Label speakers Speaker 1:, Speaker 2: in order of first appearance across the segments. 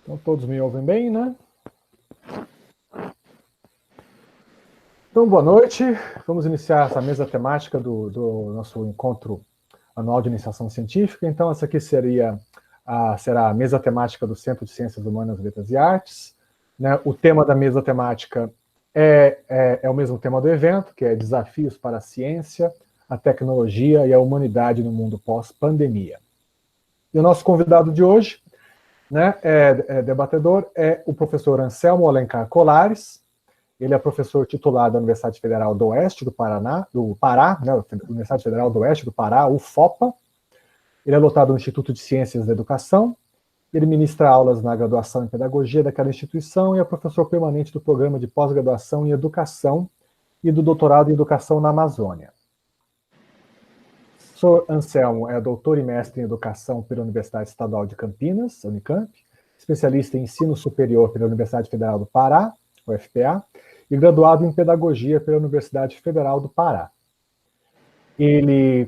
Speaker 1: Então, todos me ouvem bem, né? Então, boa noite. Vamos iniciar essa mesa temática do nosso encontro anual de iniciação científica. Então, essa aqui será a mesa temática do Centro de Ciências Humanas, Letras e Artes. Né? O tema da mesa temática é o mesmo tema do evento, que é Desafios para a Ciência, a Tecnologia e a Humanidade no Mundo Pós-Pandemia. E o nosso convidado de hoje, né, debatedor, é o professor Anselmo Alencar Colares. Ele é professor titular da Universidade Federal do Oeste do Pará, né, Universidade Federal do Oeste do Pará, UFOPA. Ele é lotado no Instituto de Ciências da Educação. Ele ministra aulas na graduação em Pedagogia daquela instituição e é professor permanente do programa de pós-graduação em Educação e do doutorado em Educação na Amazônia. O professor Anselmo é doutor e mestre em Educação pela Universidade Estadual de Campinas, Unicamp, especialista em Ensino Superior pela Universidade Federal do Pará, UFPA, e graduado em Pedagogia pela Universidade Federal do Pará. Ele,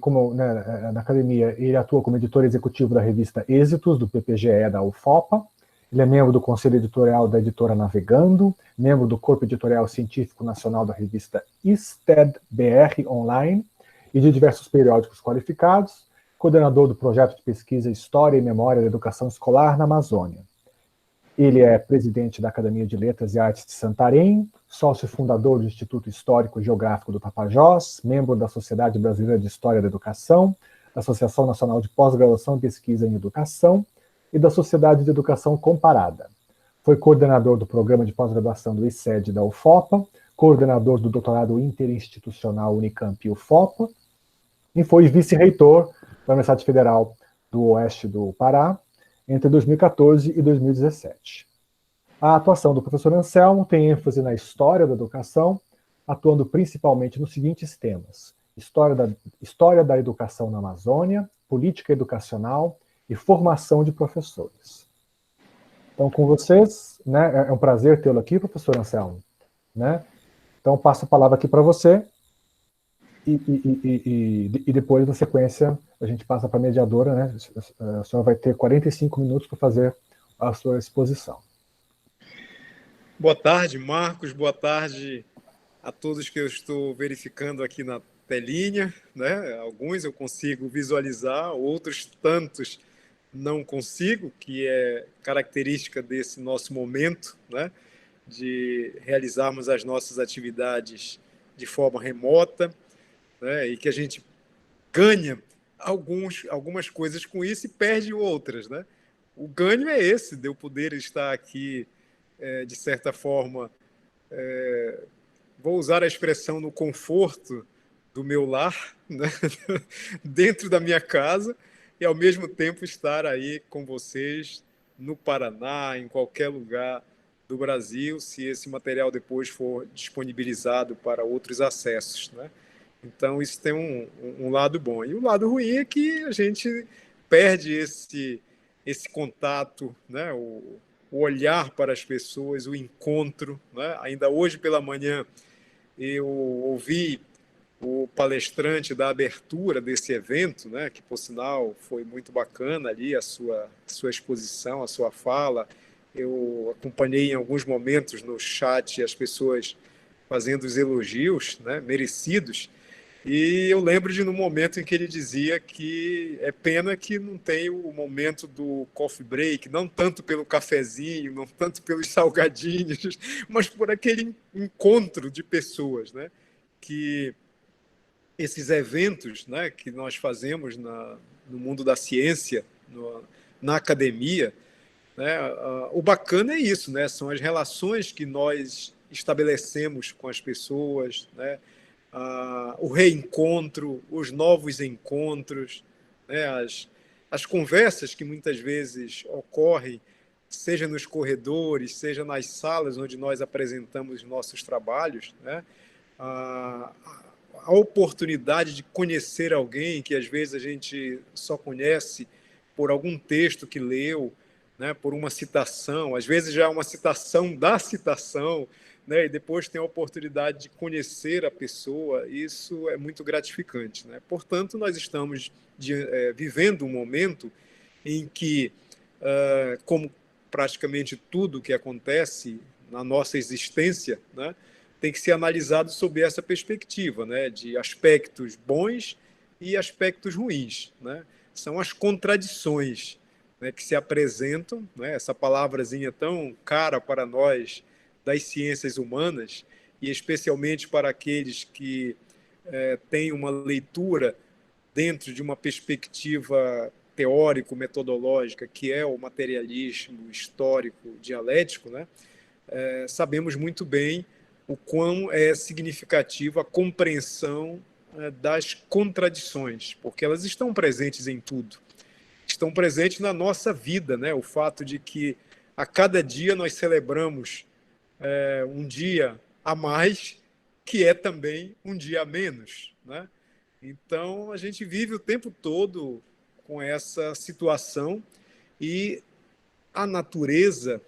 Speaker 1: na academia, ele atua como editor executivo da revista Êxitos, do PPGE da UFOPA. Ele é membro do Conselho Editorial da editora Navegando, membro do Corpo Editorial Científico Nacional da revista ISTED-BR Online e de diversos periódicos qualificados, coordenador do projeto de pesquisa História e Memória da Educação Escolar na Amazônia. Ele é presidente da Academia de Letras e Artes de Santarém, sócio fundador do Instituto Histórico e Geográfico do Tapajós, membro da Sociedade Brasileira de História da Educação, da Associação Nacional de Pós-Graduação e Pesquisa em Educação e da Sociedade de Educação Comparada. Foi coordenador do Programa de Pós-Graduação do ICED da UFOPA, coordenador do Doutorado Interinstitucional Unicamp-UFOPA, e foi vice-reitor da Universidade Federal do Oeste do Pará entre 2014 e 2017. A atuação do professor Anselmo tem ênfase na história da educação, atuando principalmente nos seguintes temas: história da educação na Amazônia, política educacional e formação de professores. Então, com vocês, né, é um prazer tê-lo aqui, professor Anselmo. Né? Então, passo a palavra aqui para você. E depois, na sequência, a gente passa para a mediadora, né? A senhora vai ter 45 minutos para fazer a sua exposição.
Speaker 2: Boa tarde, Marcos. Boa tarde a todos que eu estou verificando aqui na telinha, né? Alguns eu consigo visualizar, outros tantos não consigo, que é característica desse nosso momento, né? De realizarmos as nossas atividades de forma remota, né? E que a gente ganha algumas coisas com isso e perde outras, né? O ganho é esse, de eu poder estar aqui, de certa forma, vou usar a expressão no conforto do meu lar, né? Dentro da minha casa, e ao mesmo tempo estar aí com vocês no Paraná, em qualquer lugar do Brasil, se esse material depois for disponibilizado para outros acessos, né? Então, isso tem um lado bom. E o lado ruim é que a gente perde esse contato, né? O olhar para as pessoas, o encontro, né? Ainda hoje pela manhã eu ouvi o palestrante da abertura desse evento, né? Que, por sinal, foi muito bacana ali a sua exposição, a sua fala. Eu acompanhei em alguns momentos no chat as pessoas fazendo os elogios, né? Merecidos. E eu lembro de no momento em que ele dizia que é pena que não tem o momento do coffee break, não tanto pelo cafezinho, não tanto pelos salgadinhos, mas por aquele encontro de pessoas, né? Que esses eventos, né, que nós fazemos no mundo da ciência, na academia, né, o bacana é isso, né? São as relações que nós estabelecemos com as pessoas, né? O reencontro, os novos encontros, né? As conversas que muitas vezes ocorrem, seja nos corredores, seja nas salas onde nós apresentamos nossos trabalhos, né? A oportunidade de conhecer alguém que às vezes a gente só conhece por algum texto que leu, né? Por uma citação, às vezes já é uma citação da citação, né? E depois tem a oportunidade de conhecer a pessoa, isso é muito gratificante, né? Portanto, nós estamos vivendo um momento em que, como praticamente tudo que acontece na nossa existência, né, tem que ser analisado sob essa perspectiva, né, de aspectos bons e aspectos ruins, né? São as contradições, né, que se apresentam, né, essa palavrazinha tão cara para nós das ciências humanas, e especialmente para aqueles que têm uma leitura dentro de uma perspectiva teórico-metodológica, que é o materialismo histórico dialético, né? Sabemos muito bem o quão é significativa a compreensão das contradições, porque elas estão presentes em tudo. Estão presentes na nossa vida, né? O fato de que a cada dia nós celebramos um dia a mais, que é também um dia a menos, né? Então, a gente vive o tempo todo com essa situação e a natureza,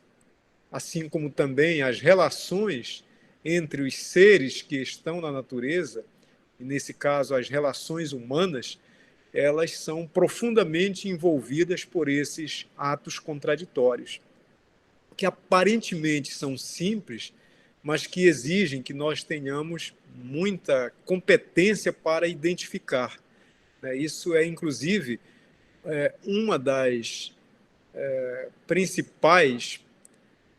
Speaker 2: assim como também as relações entre os seres que estão na natureza, e nesse caso as relações humanas, elas são profundamente envolvidas por esses atos contraditórios, que aparentemente são simples, mas que exigem que nós tenhamos muita competência para identificar. Isso é, inclusive, uma das principais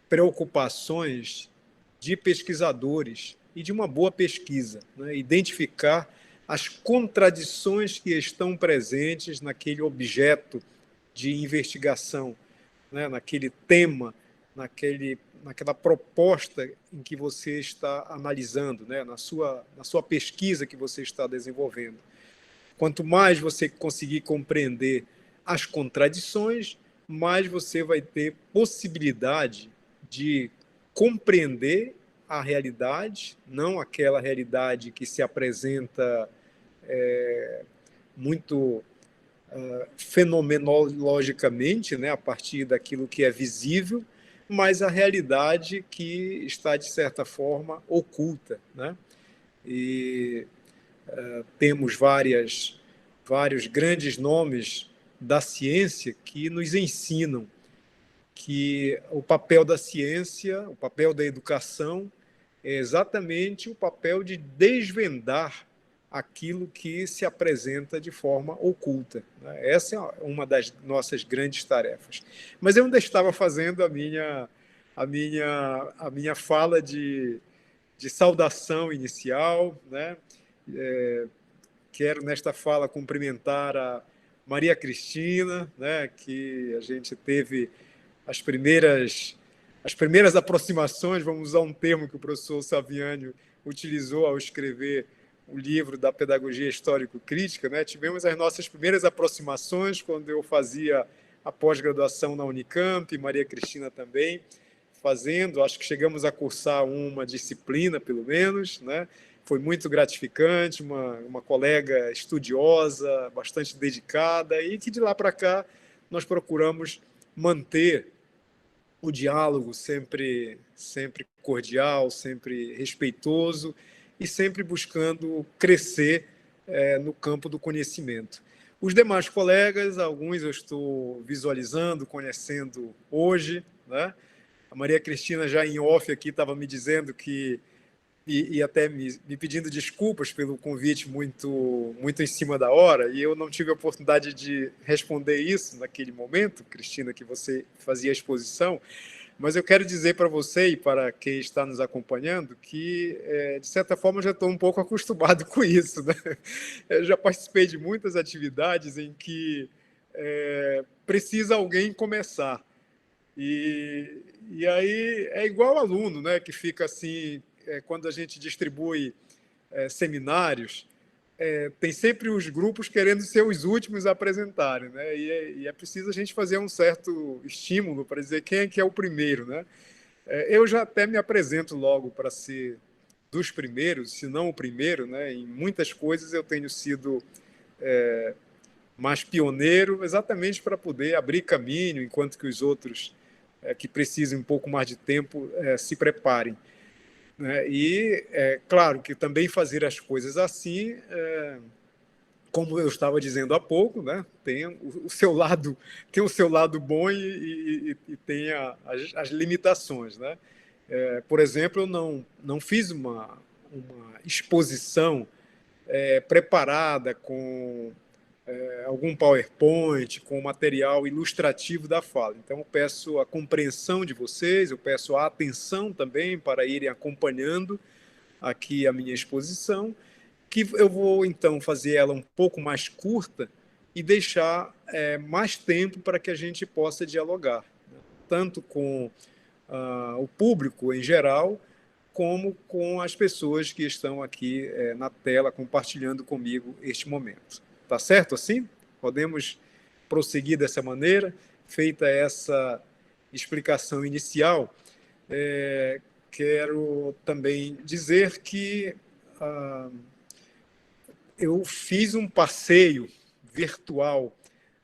Speaker 2: preocupações de pesquisadores e de uma boa pesquisa, né? Identificar as contradições que estão presentes naquele objeto de investigação, né? Naquele tema, naquela proposta em que você está analisando, né? na sua pesquisa que você está desenvolvendo. Quanto mais você conseguir compreender as contradições, mais você vai ter possibilidade de compreender a realidade, não aquela realidade que se apresenta muito fenomenologicamente, né, a partir daquilo que é visível, mas a realidade que está, de certa forma, oculta, né? E temos vários grandes nomes da ciência que nos ensinam que o papel da ciência, o papel da educação, é exatamente o papel de desvendar aquilo que se apresenta de forma oculta. Essa é uma das nossas grandes tarefas. Mas eu ainda estava fazendo a minha fala de saudação inicial, né? Quero, nesta fala, cumprimentar a Maria Cristina, né, que a gente teve as primeiras aproximações, vamos usar um termo que o professor Saviani utilizou ao escrever o livro da Pedagogia Histórico-Crítica, né? Tivemos as nossas primeiras aproximações quando eu fazia a pós-graduação na Unicamp, e Maria Cristina também fazendo, acho que chegamos a cursar uma disciplina, pelo menos, né? Foi muito gratificante, uma colega estudiosa, bastante dedicada, e que de lá para cá nós procuramos manter o diálogo sempre cordial, sempre respeitoso e sempre buscando crescer no campo do conhecimento. Os demais colegas, alguns eu estou visualizando, conhecendo hoje, né? A Maria Cristina, já em off aqui, estava me dizendo que e até me pedindo desculpas pelo convite muito em cima da hora, e eu não tive a oportunidade de responder isso naquele momento, Cristina, que você fazia a exposição, mas eu quero dizer para você e para quem está nos acompanhando que, de certa forma, eu já estou um pouco acostumado com isso, né? Eu já participei de muitas atividades em que precisa alguém começar. E aí é igual aluno, né, que fica assim, quando a gente distribui seminários, tem sempre os grupos querendo ser os últimos a apresentarem, né? E é preciso a gente fazer um certo estímulo para dizer quem é que é o primeiro, né? Eu já até me apresento logo para ser dos primeiros, se não o primeiro, né? Em muitas coisas eu tenho sido mais pioneiro, exatamente para poder abrir caminho, enquanto que os outros que precisam um pouco mais de tempo se preparem. E, claro, que também fazer as coisas assim como eu estava dizendo há pouco, né, tem o seu lado bom e tem as limitações, né? Por exemplo, eu não fiz uma exposição preparada com algum PowerPoint, com material ilustrativo da fala. Então, eu peço a compreensão de vocês, eu peço a atenção também para irem acompanhando aqui a minha exposição, que eu vou, então, fazer ela um pouco mais curta e deixar mais tempo para que a gente possa dialogar, né? Tanto com o público em geral, como com as pessoas que estão aqui na tela compartilhando comigo este momento. Tá certo assim? Podemos prosseguir dessa maneira, feita essa explicação inicial. Quero também dizer que eu fiz um passeio virtual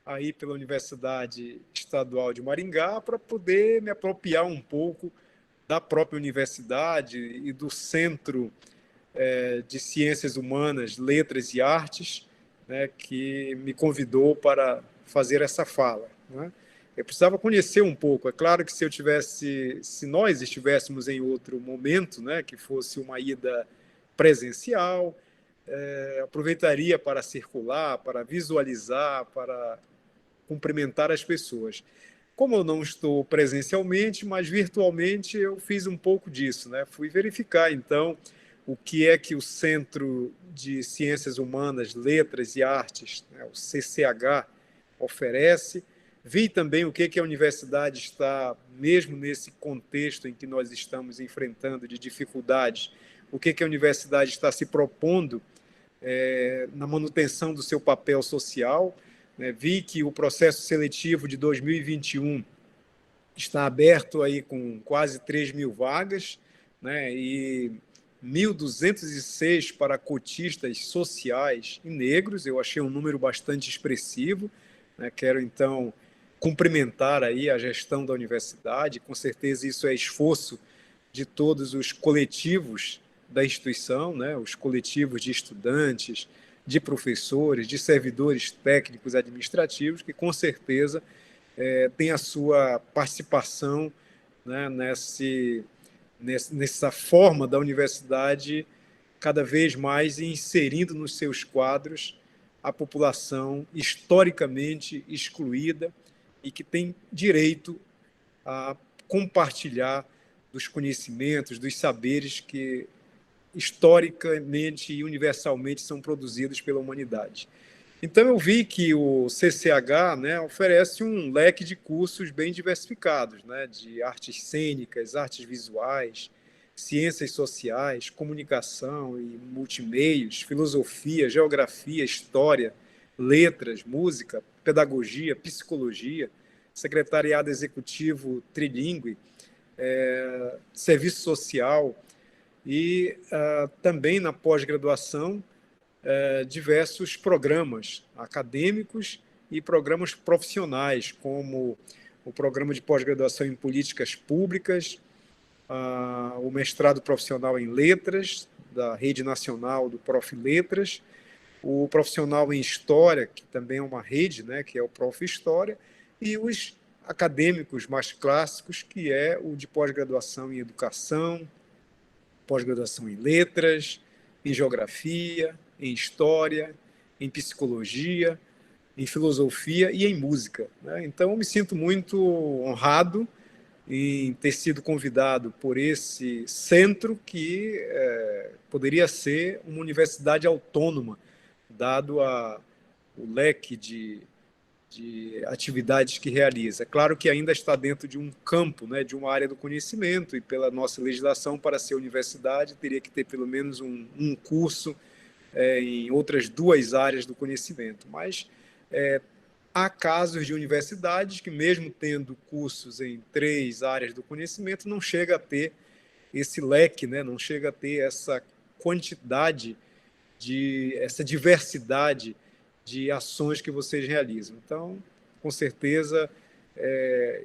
Speaker 2: aí pela Universidade Estadual de Maringá para poder me apropriar um pouco da própria universidade e do Centro de Ciências Humanas, Letras e Artes, né, que me convidou para fazer essa fala, né? Eu precisava conhecer um pouco. É claro que se nós estivéssemos em outro momento, né, que fosse uma ida presencial, aproveitaria para circular, para visualizar, para cumprimentar as pessoas. Como eu não estou presencialmente, mas virtualmente, eu fiz um pouco disso, né? Fui verificar, então, o que é que o Centro de Ciências Humanas, Letras e Artes, né, o CCH, oferece. Vi também o que a universidade está, mesmo nesse contexto em que nós estamos enfrentando de dificuldades, o que a universidade está se propondo na manutenção do seu papel social, né? Vi que o processo seletivo de 2021 está aberto aí com quase 3.000 vagas, né? E 1.206 para cotistas sociais e negros. Eu achei um número bastante expressivo, né? Quero, então, cumprimentar aí a gestão da universidade. Com certeza isso é esforço de todos os coletivos da instituição, né? Os coletivos de estudantes, de professores, de servidores técnicos administrativos, que com certeza têm a sua participação, né, nessa forma da universidade cada vez mais inserindo nos seus quadros a população historicamente excluída e que tem direito a compartilhar dos conhecimentos, dos saberes que historicamente e universalmente são produzidos pela humanidade. Então, eu vi que o CCH, né, oferece um leque de cursos bem diversificados, né, de artes cênicas, artes visuais, ciências sociais, comunicação e multimeios, filosofia, geografia, história, letras, música, pedagogia, psicologia, secretariado executivo trilíngue, serviço social e também na pós-graduação diversos programas acadêmicos e programas profissionais, como o programa de pós-graduação em políticas públicas, o mestrado profissional em letras, da Rede Nacional do Prof. Letras, o profissional em História, que também é uma rede, né, que é o Prof. História, e os acadêmicos mais clássicos, que é o de pós-graduação em Educação, pós-graduação em Letras, em Geografia, em História, em Psicologia, em Filosofia e em Música, né? Então, eu me sinto muito honrado em ter sido convidado por esse centro que poderia ser uma universidade autônoma, dado o leque de atividades que realiza. É claro que ainda está dentro de um campo, né, de uma área do conhecimento, e pela nossa legislação, para ser universidade, teria que ter pelo menos um curso em outras 2 áreas do conhecimento. Mas há casos de universidades que, mesmo tendo cursos em 3 áreas do conhecimento, não chega a ter esse leque, né, não chega a ter essa quantidade, essa diversidade de ações que vocês realizam. Então, com certeza,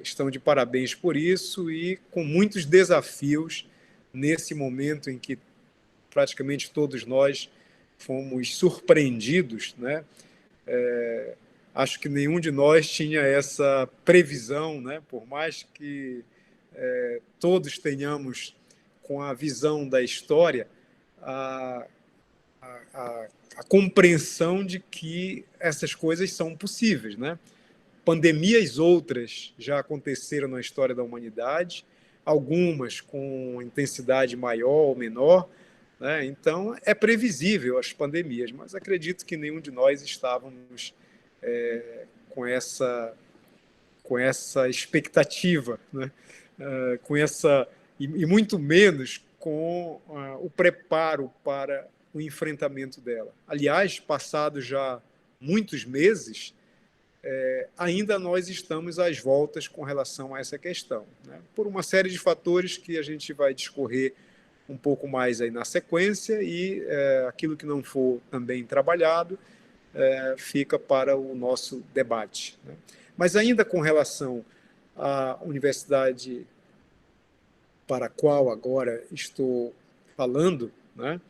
Speaker 2: estão de parabéns por isso e com muitos desafios nesse momento em que praticamente todos nós fomos surpreendidos, né? Acho que nenhum de nós tinha essa previsão, né? Por mais que todos tenhamos com a visão da história a, a compreensão de que essas coisas são possíveis, né? Pandemias outras já aconteceram na história da humanidade, algumas com intensidade maior ou menor, né? Então, é previsível as pandemias, mas acredito que nenhum de nós estávamos com essa expectativa, né? Com essa e muito menos com o preparo para o enfrentamento dela. Aliás, passados já muitos meses, ainda nós estamos às voltas com relação a essa questão, né? Por uma série de fatores que a gente vai discorrer um pouco mais aí na sequência e aquilo que não for também trabalhado fica para o nosso debate, né? Mas ainda com relação à universidade para a qual agora estou falando, né?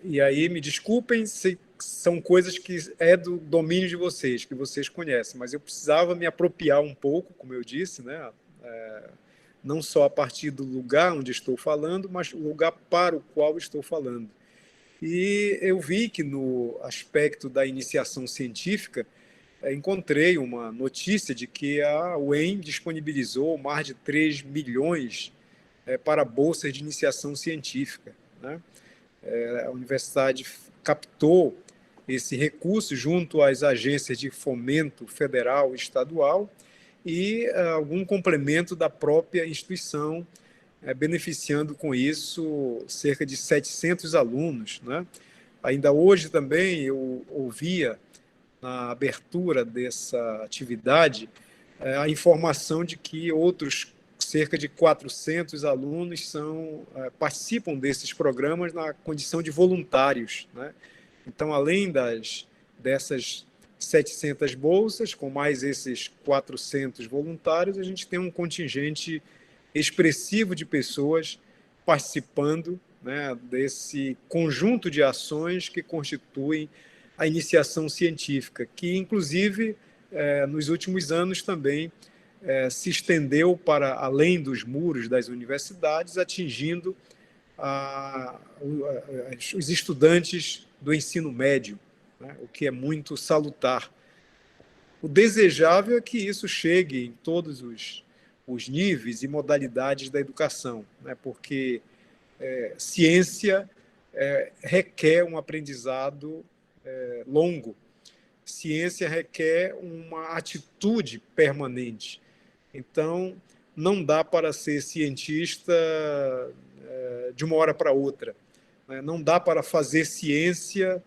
Speaker 2: E aí me desculpem se são coisas que é do domínio de vocês, que vocês conhecem, mas eu precisava me apropriar um pouco, como eu disse, né? Não só a partir do lugar onde estou falando, mas o lugar para o qual estou falando. E eu vi que no aspecto da iniciação científica, encontrei uma notícia de que a UEM disponibilizou mais de 3 milhões para bolsas de iniciação científica, né? A universidade captou esse recurso junto às agências de fomento federal e estadual e algum complemento da própria instituição, beneficiando com isso cerca de 700 alunos, né? Ainda hoje também eu ouvia, na abertura dessa atividade, a informação de que outros cerca de 400 alunos participam desses programas na condição de voluntários, né? Então, além dessas 700 bolsas, com mais esses 400 voluntários, a gente tem um contingente expressivo de pessoas participando, né, desse conjunto de ações que constituem a iniciação científica, que, inclusive, nos últimos anos também se estendeu para além dos muros das universidades, atingindo os estudantes do ensino médio, né, o que é muito salutar. O desejável é que isso chegue em todos os níveis e modalidades da educação, né, porque ciência requer um aprendizado longo. Ciência requer uma atitude permanente. Então, não dá para ser cientista de uma hora para outra, né? Não dá para fazer ciência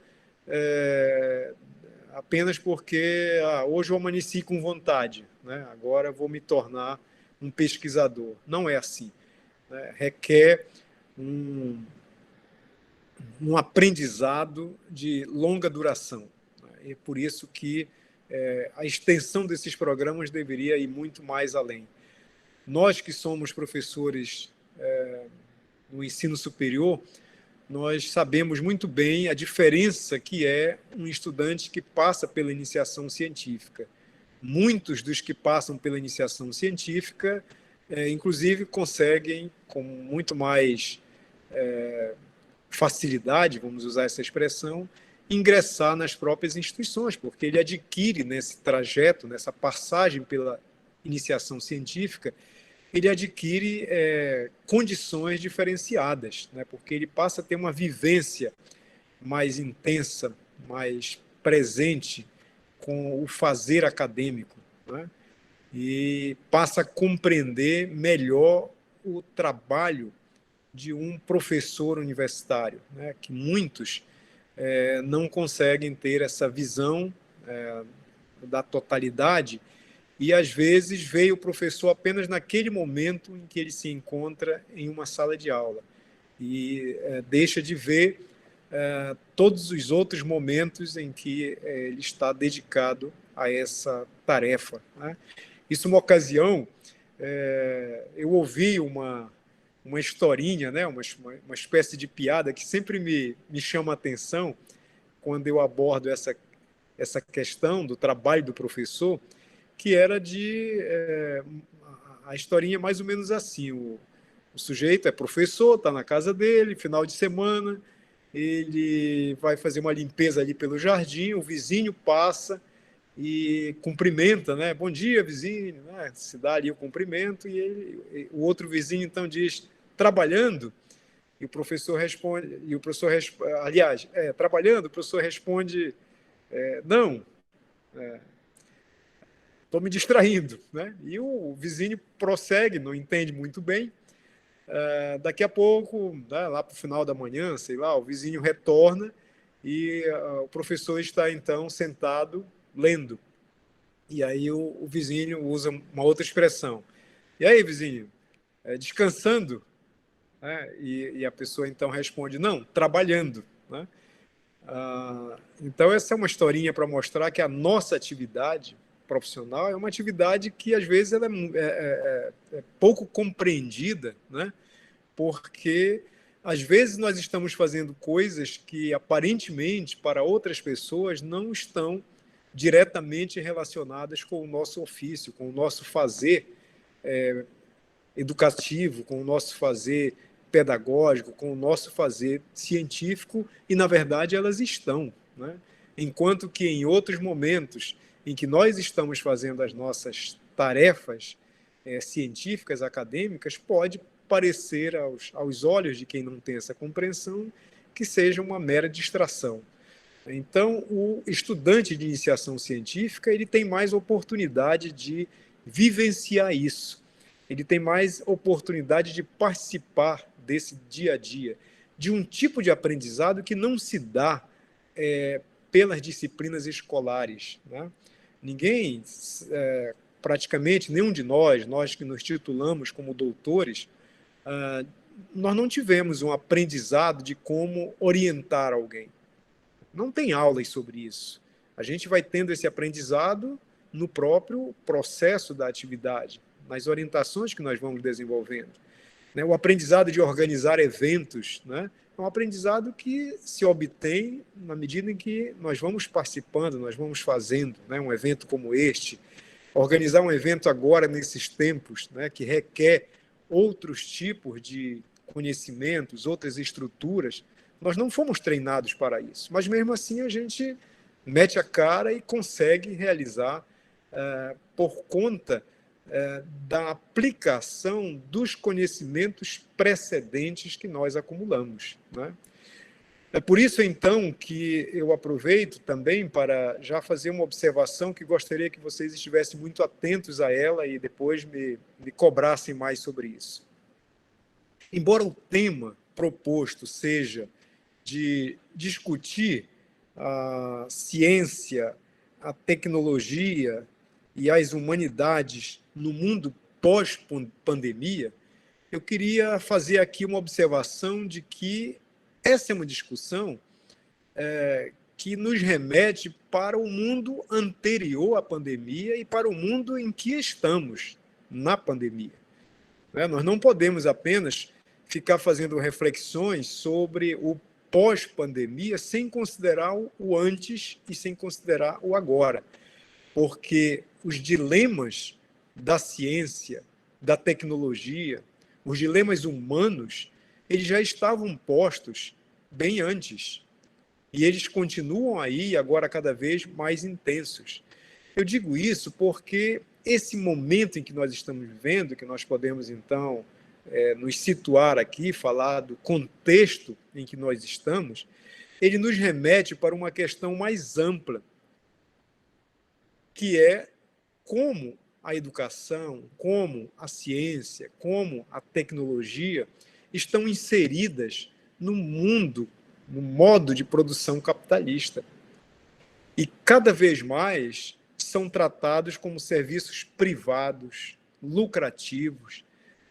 Speaker 2: apenas porque hoje eu amanheci com vontade, né? Agora vou me tornar um pesquisador. Não é assim, né? Requer um aprendizado de longa duração. É por isso que a extensão desses programas deveria ir muito mais além. Nós que somos professores no ensino superior, nós sabemos muito bem a diferença que é um estudante que passa pela iniciação científica. Muitos dos que passam pela iniciação científica, inclusive, conseguem, com muito mais facilidade, vamos usar essa expressão, ingressar nas próprias instituições, porque ele adquire nesse trajeto, nessa passagem pela iniciação científica, ele adquire condições diferenciadas, né? Porque ele passa a ter uma vivência mais intensa, mais presente com o fazer acadêmico, né? E passa a compreender melhor o trabalho de um professor universitário, né? Que muitos não conseguem ter essa visão da totalidade e, às vezes, vê o professor apenas naquele momento em que ele se encontra em uma sala de aula e deixa de ver todos os outros momentos em que ele está dedicado a essa tarefa, né? Isso, uma ocasião, eu ouvi uma uma historinha, né? Uma espécie de piada que sempre me chama a atenção quando eu abordo essa questão do trabalho do professor, que era a historinha é mais ou menos assim: o sujeito é professor, está na casa dele, final de semana, ele vai fazer uma limpeza ali pelo jardim, o vizinho passa e cumprimenta, né? Bom dia, vizinho, né? Se dá ali o cumprimento, o outro vizinho então diz: trabalhando? E o professor responde, aliás, trabalhando, o professor responde: não, estou me distraindo, né? E o vizinho prossegue, não entende muito bem. Daqui a pouco, né, lá para o final da manhã, sei lá, o vizinho retorna e o professor está então sentado lendo. E aí o vizinho usa uma outra expressão. E aí, vizinho, descansando? Né? E a pessoa então responde: não, trabalhando. Né? Então, essa é uma historinha para mostrar que a nossa atividade profissional é uma atividade que, às vezes, ela é pouco compreendida, né? Porque, às vezes, nós estamos fazendo coisas que, aparentemente, para outras pessoas, não estão diretamente relacionadas com o nosso ofício, com o nosso fazer educativo, com o nosso fazer pedagógico, com o nosso fazer científico, e, na verdade, elas estão. Né? Enquanto que, em outros momentos em que nós estamos fazendo as nossas tarefas científicas, acadêmicas, pode parecer aos olhos de quem não tem essa compreensão que seja uma mera distração. Então, o estudante de iniciação científica ele tem mais oportunidade de vivenciar isso, ele tem mais oportunidade de participar desse dia a dia, de um tipo de aprendizado que não se dá pelas disciplinas escolares. Né? Ninguém, praticamente nenhum de nós que nos titulamos como doutores, nós não tivemos um aprendizado de como orientar alguém. Não tem aulas sobre isso. A gente vai tendo esse aprendizado no próprio processo da atividade, nas orientações que nós vamos desenvolvendo. O aprendizado de organizar eventos, né, é um aprendizado que se obtém na medida em que nós vamos participando, nós vamos fazendo, né, um evento como este. Organizar um evento agora, nesses tempos, né, que requer outros tipos de conhecimentos, outras estruturas, nós não fomos treinados para isso. Mas, mesmo assim, a gente mete a cara e consegue realizar por conta da aplicação dos conhecimentos precedentes que nós acumulamos. Né? É por isso, então, que eu aproveito também para já fazer uma observação que gostaria que vocês estivessem muito atentos a ela e depois me cobrassem mais sobre isso. Embora o tema proposto seja de discutir a ciência, a tecnologia e as humanidades no mundo pós-pandemia, eu queria fazer aqui uma observação de que essa é uma discussão que nos remete para o mundo anterior à pandemia e para o mundo em que estamos na pandemia. Nós não podemos apenas ficar fazendo reflexões sobre o pós-pandemia sem considerar o antes e sem considerar o agora, porque os dilemas da ciência, da tecnologia, os dilemas humanos, eles já estavam postos bem antes. E eles continuam aí, agora cada vez mais intensos. Eu digo isso porque esse momento em que nós estamos vivendo, que nós podemos, então, nos situar aqui, falar do contexto em que nós estamos, ele nos remete para uma questão mais ampla, que é como a educação, como a ciência, como a tecnologia estão inseridas no mundo, no modo de produção capitalista. E cada vez mais são tratados como serviços privados, lucrativos,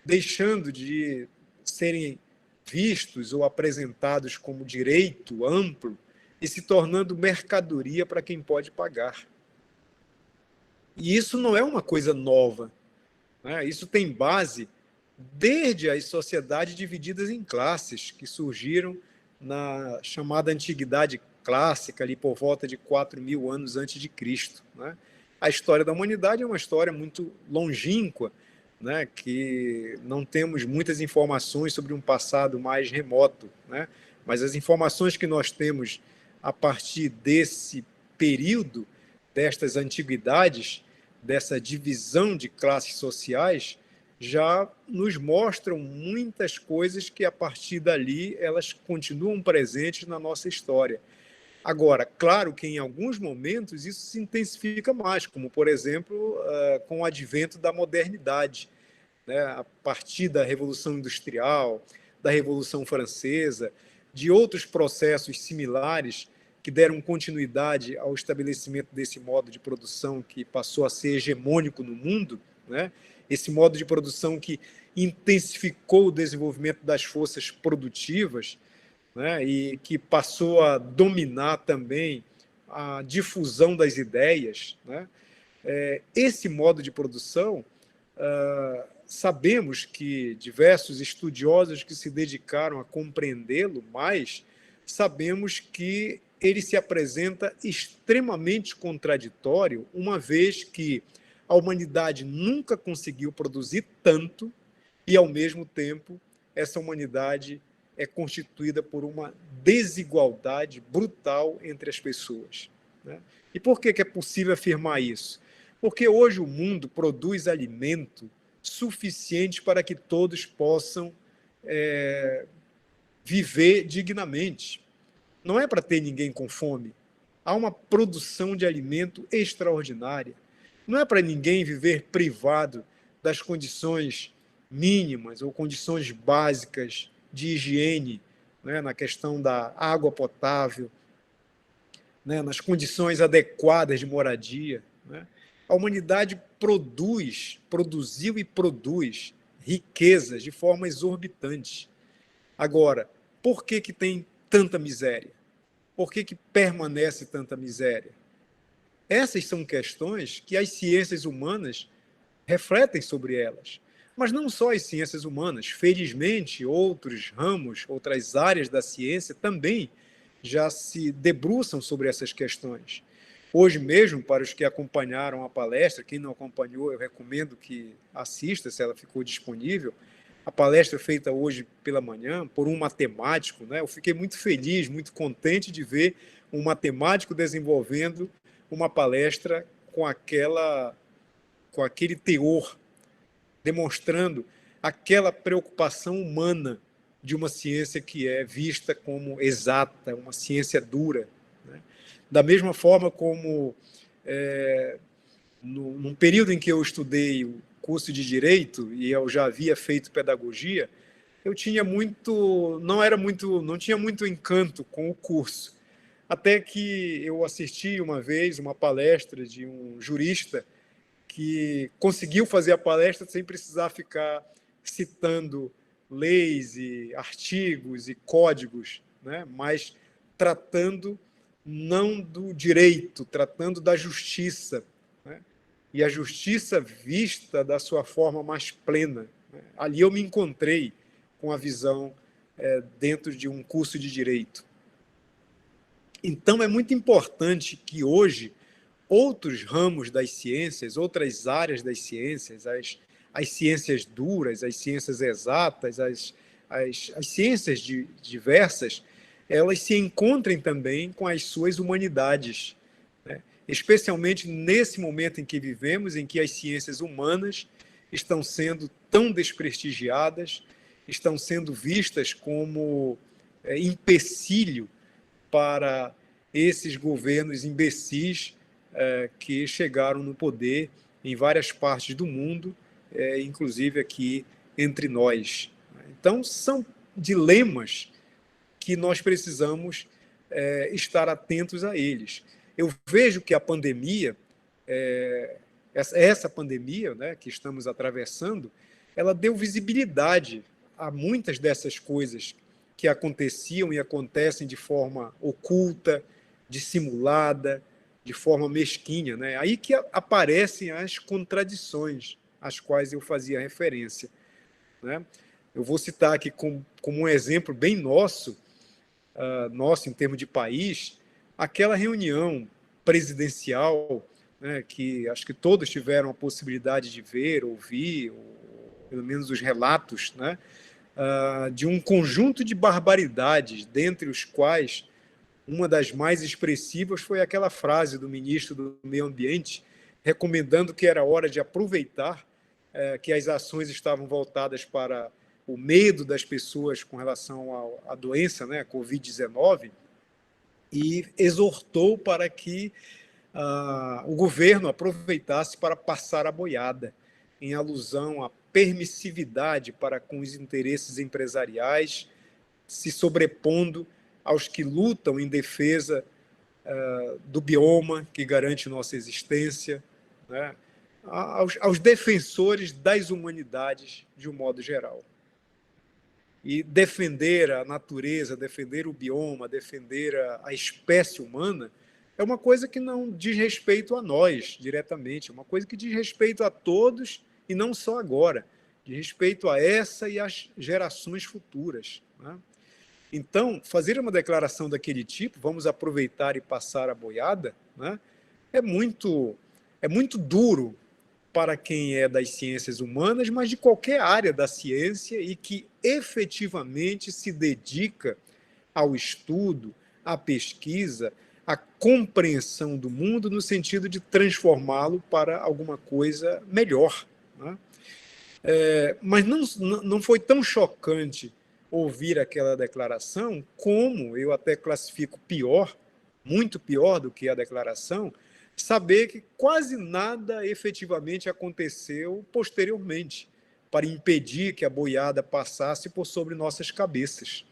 Speaker 2: deixando de serem vistos ou apresentados como direito amplo e se tornando mercadoria para quem pode pagar. E isso não é uma coisa nova. Né? Isso tem base desde as sociedades divididas em classes, que surgiram na chamada Antiguidade Clássica, ali por volta de 4.000 anos antes de Cristo, né? A história da humanidade é uma história muito longínqua, né, que não temos muitas informações sobre um passado mais remoto, né? Mas as informações que nós temos a partir desse período, destas antiguidades, dessa divisão de classes sociais, já nos mostram muitas coisas que, a partir dali, elas continuam presentes na nossa história. Agora, claro que em alguns momentos isso se intensifica mais, como, por exemplo, com o advento da modernidade, né? A partir da Revolução Industrial, da Revolução Francesa, de outros processos similares que deram continuidade ao estabelecimento desse modo de produção que passou a ser hegemônico no mundo, né? Esse modo de produção que intensificou o desenvolvimento das forças produtivas, né? E que passou a dominar também a difusão das ideias, né? Esse modo de produção, sabemos que diversos estudiosos que se dedicaram a compreendê-lo mais, sabemos que ele se apresenta extremamente contraditório, uma vez que a humanidade nunca conseguiu produzir tanto e, ao mesmo tempo, essa humanidade é constituída por uma desigualdade brutal entre as pessoas, né? E por que é possível afirmar isso? Porque hoje o mundo produz alimento suficiente para que todos possam viver dignamente. Não é para ter ninguém com fome. Há uma produção de alimento extraordinária. Não é para ninguém viver privado das condições mínimas ou condições básicas de higiene, né, na questão da água potável, né, nas condições adequadas de moradia, né? A humanidade produziu e produz riquezas de forma exorbitante. Agora, por que tem tanta miséria? Por que permanece tanta miséria? Essas são questões que as ciências humanas refletem sobre elas. Mas não só as ciências humanas. Felizmente, outros ramos, outras áreas da ciência também já se debruçam sobre essas questões. Hoje mesmo, para os que acompanharam a palestra, quem não acompanhou, eu recomendo que assista, se ela ficou disponível. A palestra feita hoje pela manhã por um matemático, né? Eu fiquei muito feliz, muito contente de ver um matemático desenvolvendo uma palestra com aquele teor, demonstrando aquela preocupação humana de uma ciência que é vista como exata, uma ciência dura, né? Da mesma forma como, num período em que eu estudei o curso de Direito, e eu já havia feito pedagogia, eu não tinha muito encanto com o curso. Até que eu assisti uma vez uma palestra de um jurista que conseguiu fazer a palestra sem precisar ficar citando leis e artigos e códigos, né? Mas tratando não do direito, tratando da justiça, né? E a justiça vista da sua forma mais plena, né? Ali eu me encontrei com a visão dentro de um curso de direito. Então, é muito importante que hoje outros ramos das ciências, outras áreas das ciências, as ciências duras, as ciências exatas, as ciências diversas, elas se encontrem também com as suas humanidades, né? Especialmente nesse momento em que vivemos, em que as ciências humanas estão sendo tão desprestigiadas, estão sendo vistas como empecilho para esses governos imbecis que chegaram no poder em várias partes do mundo, inclusive aqui entre nós. Então, são dilemas que nós precisamos estar atentos a eles. Eu vejo que a pandemia, essa pandemia, né, que estamos atravessando, ela deu visibilidade a muitas dessas coisas que aconteciam e acontecem de forma oculta, dissimulada, de forma mesquinha, né? Aí que aparecem as contradições às quais eu fazia referência. né? Eu vou citar aqui como um exemplo bem nosso em termos de país, aquela reunião presidencial, né, que acho que todos tiveram a possibilidade de ver, ouvir, ou pelo menos os relatos, né, de um conjunto de barbaridades, dentre os quais uma das mais expressivas foi aquela frase do ministro do Meio Ambiente, recomendando que era hora de aproveitar que as ações estavam voltadas para o medo das pessoas com relação à doença, né, a Covid-19, e exortou para que o governo aproveitasse para passar a boiada, em alusão à permissividade para com os interesses empresariais, se sobrepondo aos que lutam em defesa do bioma que garante nossa existência, né, aos defensores das humanidades de um modo geral. E defender a natureza, defender o bioma, defender a espécie humana é uma coisa que não diz respeito a nós diretamente, é uma coisa que diz respeito a todos e não só agora, diz respeito a essa e às gerações futuras, né? Então, fazer uma declaração daquele tipo, vamos aproveitar e passar a boiada, né, é muito duro para quem é das ciências humanas, mas de qualquer área da ciência e que efetivamente se dedica ao estudo, à pesquisa, à compreensão do mundo no sentido de transformá-lo para alguma coisa melhor, né? Mas não foi tão chocante ouvir aquela declaração, como eu até classifico pior, muito pior do que a declaração, saber que quase nada efetivamente aconteceu posteriormente para impedir que a boiada passasse por sobre nossas cabeças.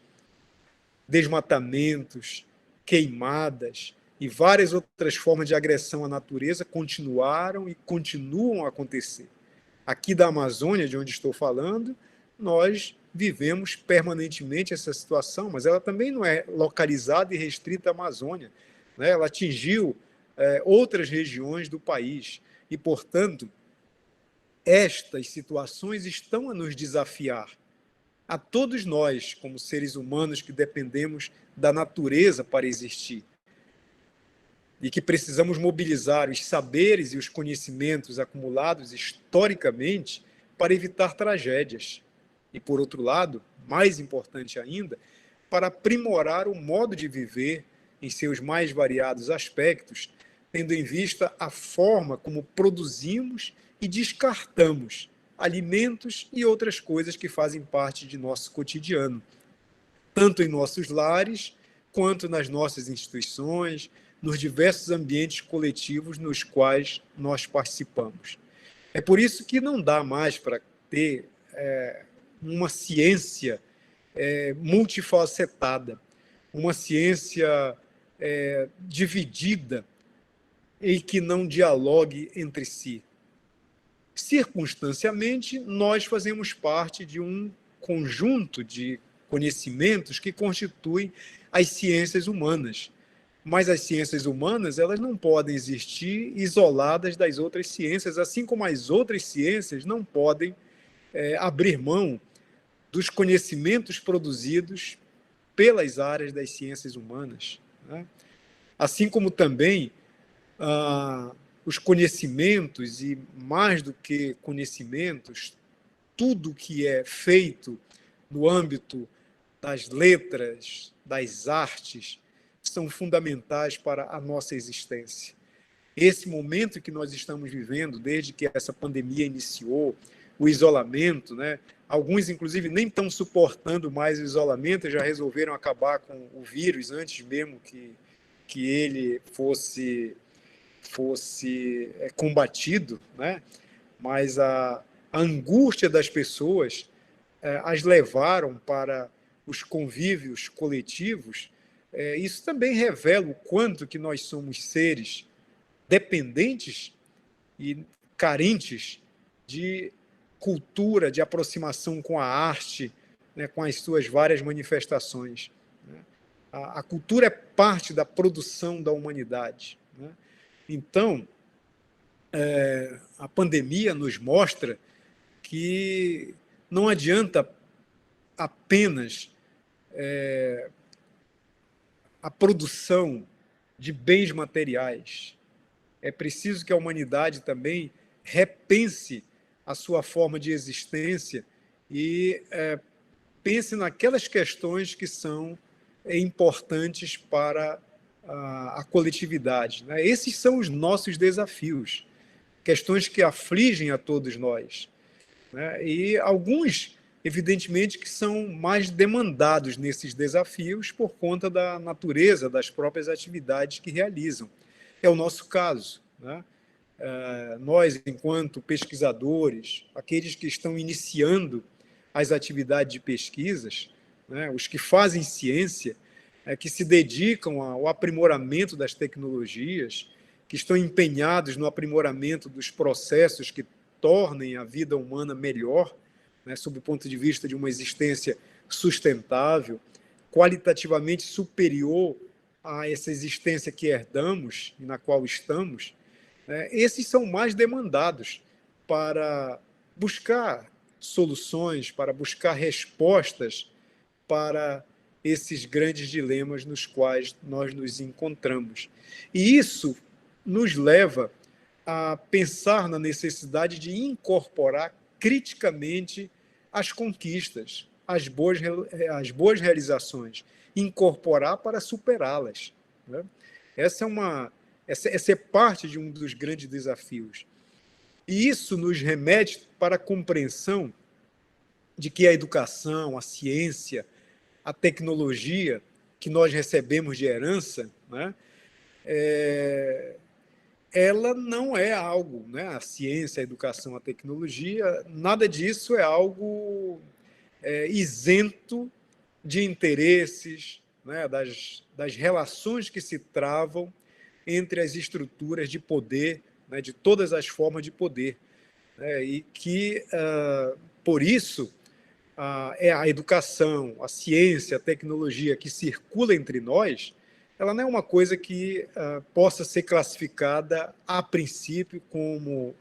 Speaker 2: Desmatamentos, queimadas e várias outras formas de agressão à natureza continuaram e continuam a acontecer. Aqui da Amazônia, de onde estou falando, nós vivemos permanentemente essa situação, mas ela também não é localizada e restrita à Amazônia, né? Ela atingiu outras regiões do país e, portanto, estas situações estão a nos desafiar, a todos nós, como seres humanos que dependemos da natureza para existir, e que precisamos mobilizar os saberes e os conhecimentos acumulados historicamente para evitar tragédias. E, por outro lado, mais importante ainda, para aprimorar o modo de viver em seus mais variados aspectos, tendo em vista a forma como produzimos e descartamos alimentos e outras coisas que fazem parte de nosso cotidiano, tanto em nossos lares, quanto nas nossas instituições, nos diversos ambientes coletivos nos quais nós participamos. É por isso que não dá mais para ter uma ciência multifacetada, uma ciência dividida e que não dialogue entre si. Circunstancialmente, nós fazemos parte de um conjunto de conhecimentos que constituem as ciências humanas. Mas as ciências humanas, elas não podem existir isoladas das outras ciências, assim como as outras ciências não podem abrir mão dos conhecimentos produzidos pelas áreas das ciências humanas, né? Assim como também os conhecimentos, e mais do que conhecimentos, tudo que é feito no âmbito das letras, das artes, são fundamentais para a nossa existência. Esse momento que nós estamos vivendo, desde que essa pandemia iniciou, o isolamento, né? Alguns, inclusive, nem estão suportando mais o isolamento, já resolveram acabar com o vírus antes mesmo que ele fosse combatido, né? Mas a angústia das pessoas as levaram para os convívios coletivos. Isso também revela o quanto que nós somos seres dependentes e carentes de cultura, de aproximação com a arte, né, com as suas várias manifestações, né? A cultura é parte da produção da humanidade, né? Então, a pandemia nos mostra que não adianta apenas a produção de bens materiais. É preciso que a humanidade também repense a sua forma de existência e pense naquelas questões que são importantes para a coletividade, né? Esses são os nossos desafios, questões que afligem a todos nós, né? E alguns, evidentemente, que são mais demandados nesses desafios por conta da natureza das próprias atividades que realizam. É o nosso caso, né? Nós, enquanto pesquisadores, aqueles que estão iniciando as atividades de pesquisas, né, os que fazem ciência, que se dedicam ao aprimoramento das tecnologias, que estão empenhados no aprimoramento dos processos que tornem a vida humana melhor, né, sob o ponto de vista de uma existência sustentável, qualitativamente superior a essa existência que herdamos e na qual estamos, esses são mais demandados para buscar soluções, para buscar respostas para esses grandes dilemas nos quais nós nos encontramos. E isso nos leva a pensar na necessidade de incorporar criticamente as conquistas, as boas realizações, incorporar para superá-las, né? Essa é parte de um dos grandes desafios. E isso nos remete para a compreensão de que a educação, a ciência, a tecnologia que nós recebemos de herança, né, ela não é algo, né, a ciência, a educação, a tecnologia, nada disso é algo isento de interesses, né, das relações que se travam entre as estruturas de poder, né, de todas as formas de poder, né, e que, por isso, a educação, a ciência, a tecnologia que circula entre nós, ela não é uma coisa que possa ser classificada, a princípio, como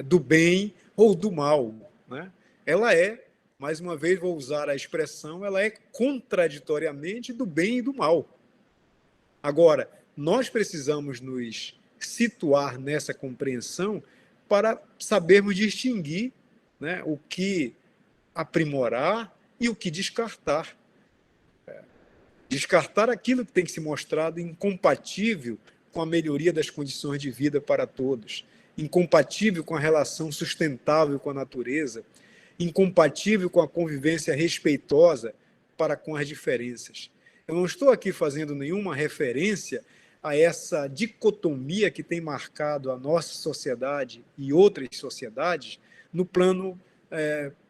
Speaker 2: do bem ou do mal, né? Ela é, mais uma vez vou usar a expressão, ela é contraditoriamente do bem e do mal. Agora, nós precisamos nos situar nessa compreensão para sabermos distinguir, né, o que aprimorar e o que descartar. Descartar aquilo que tem que se mostrado incompatível com a melhoria das condições de vida para todos, incompatível com a relação sustentável com a natureza, incompatível com a convivência respeitosa para com as diferenças. Eu não estou aqui fazendo nenhuma referência a essa dicotomia que tem marcado a nossa sociedade e outras sociedades no plano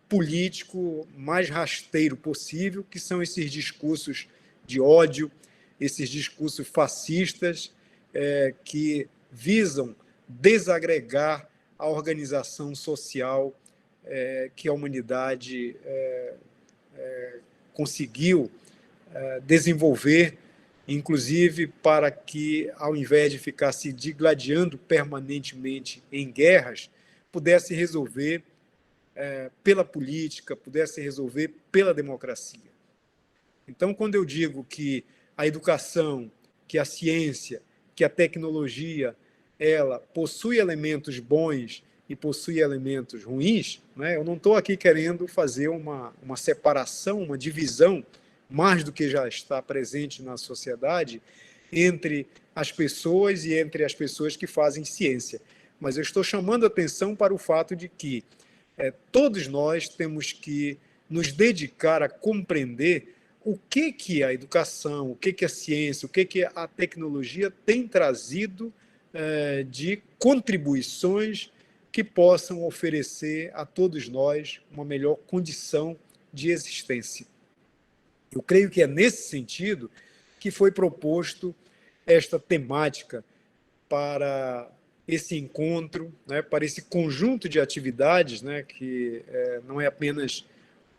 Speaker 2: político mais rasteiro possível, que são esses discursos de ódio, esses discursos fascistas que visam desagregar a organização social que a humanidade conseguiu desenvolver, inclusive para que, ao invés de ficar se digladiando permanentemente em guerras, pudesse resolver pela política, pudesse resolver pela democracia. Então, quando eu digo que a educação, que a ciência, que a tecnologia, ela possui elementos bons e possui elementos ruins, né, eu não estou aqui querendo fazer uma separação, uma divisão, mais do que já está presente na sociedade, entre as pessoas e entre as pessoas que fazem ciência. Mas eu estou chamando a atenção para o fato de que todos nós temos que nos dedicar a compreender o que a educação, o que a ciência, o que a tecnologia tem trazido de contribuições que possam oferecer a todos nós uma melhor condição de existência. Eu creio que é nesse sentido que foi proposto esta temática para esse encontro, né, para esse conjunto de atividades, né, que não é apenas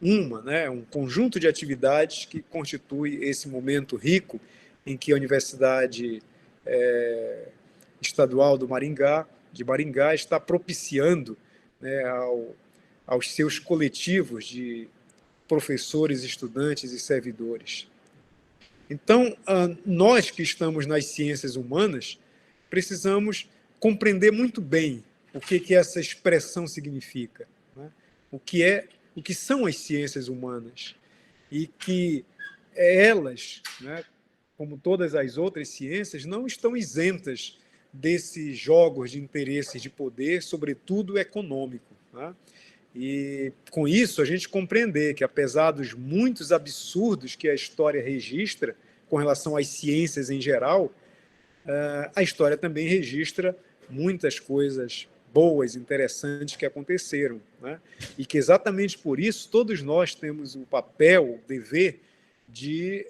Speaker 2: uma, né, um conjunto de atividades que constitui esse momento rico em que a Universidade Estadual de Maringá está propiciando, né, aos seus coletivos de professores, estudantes e servidores. Então, nós que estamos nas ciências humanas, precisamos compreender muito bem o que essa expressão significa, né? O que são as ciências humanas, e que elas, né, como todas as outras ciências, não estão isentas desses jogos de interesses de poder, sobretudo econômico, né? E, com isso, a gente compreender que, apesar dos muitos absurdos que a história registra com relação às ciências em geral, a história também registra muitas coisas boas, interessantes que aconteceram, né? E que, exatamente por isso, todos nós temos o papel, o dever de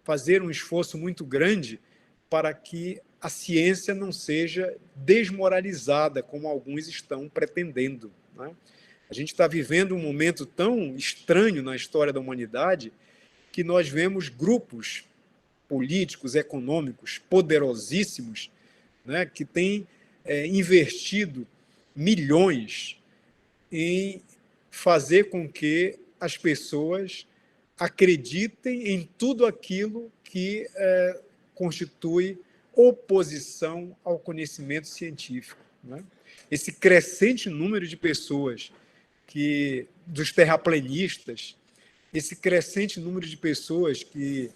Speaker 2: fazer um esforço muito grande para que a ciência não seja desmoralizada, como alguns estão pretendendo, né? A gente está vivendo um momento tão estranho na história da humanidade que nós vemos grupos políticos, econômicos, poderosíssimos, né, que têm investido milhões em fazer com que as pessoas acreditem em tudo aquilo que constitui oposição ao conhecimento científico, né? Esse crescente número de pessoas dos terraplanistas, esse crescente número de pessoas que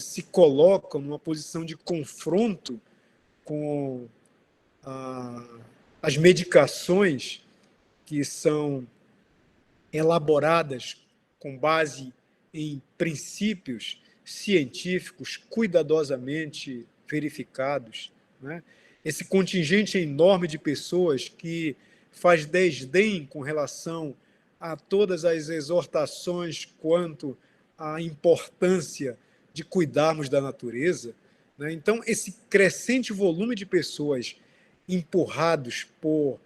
Speaker 2: se colocam numa posição de confronto com as medicações que são elaboradas com base em princípios científicos cuidadosamente verificados, né? Esse contingente enorme de pessoas que faz desdém com relação a todas as exortações quanto à importância de cuidarmos da natureza, né? Então, esse crescente volume de pessoas empurrados por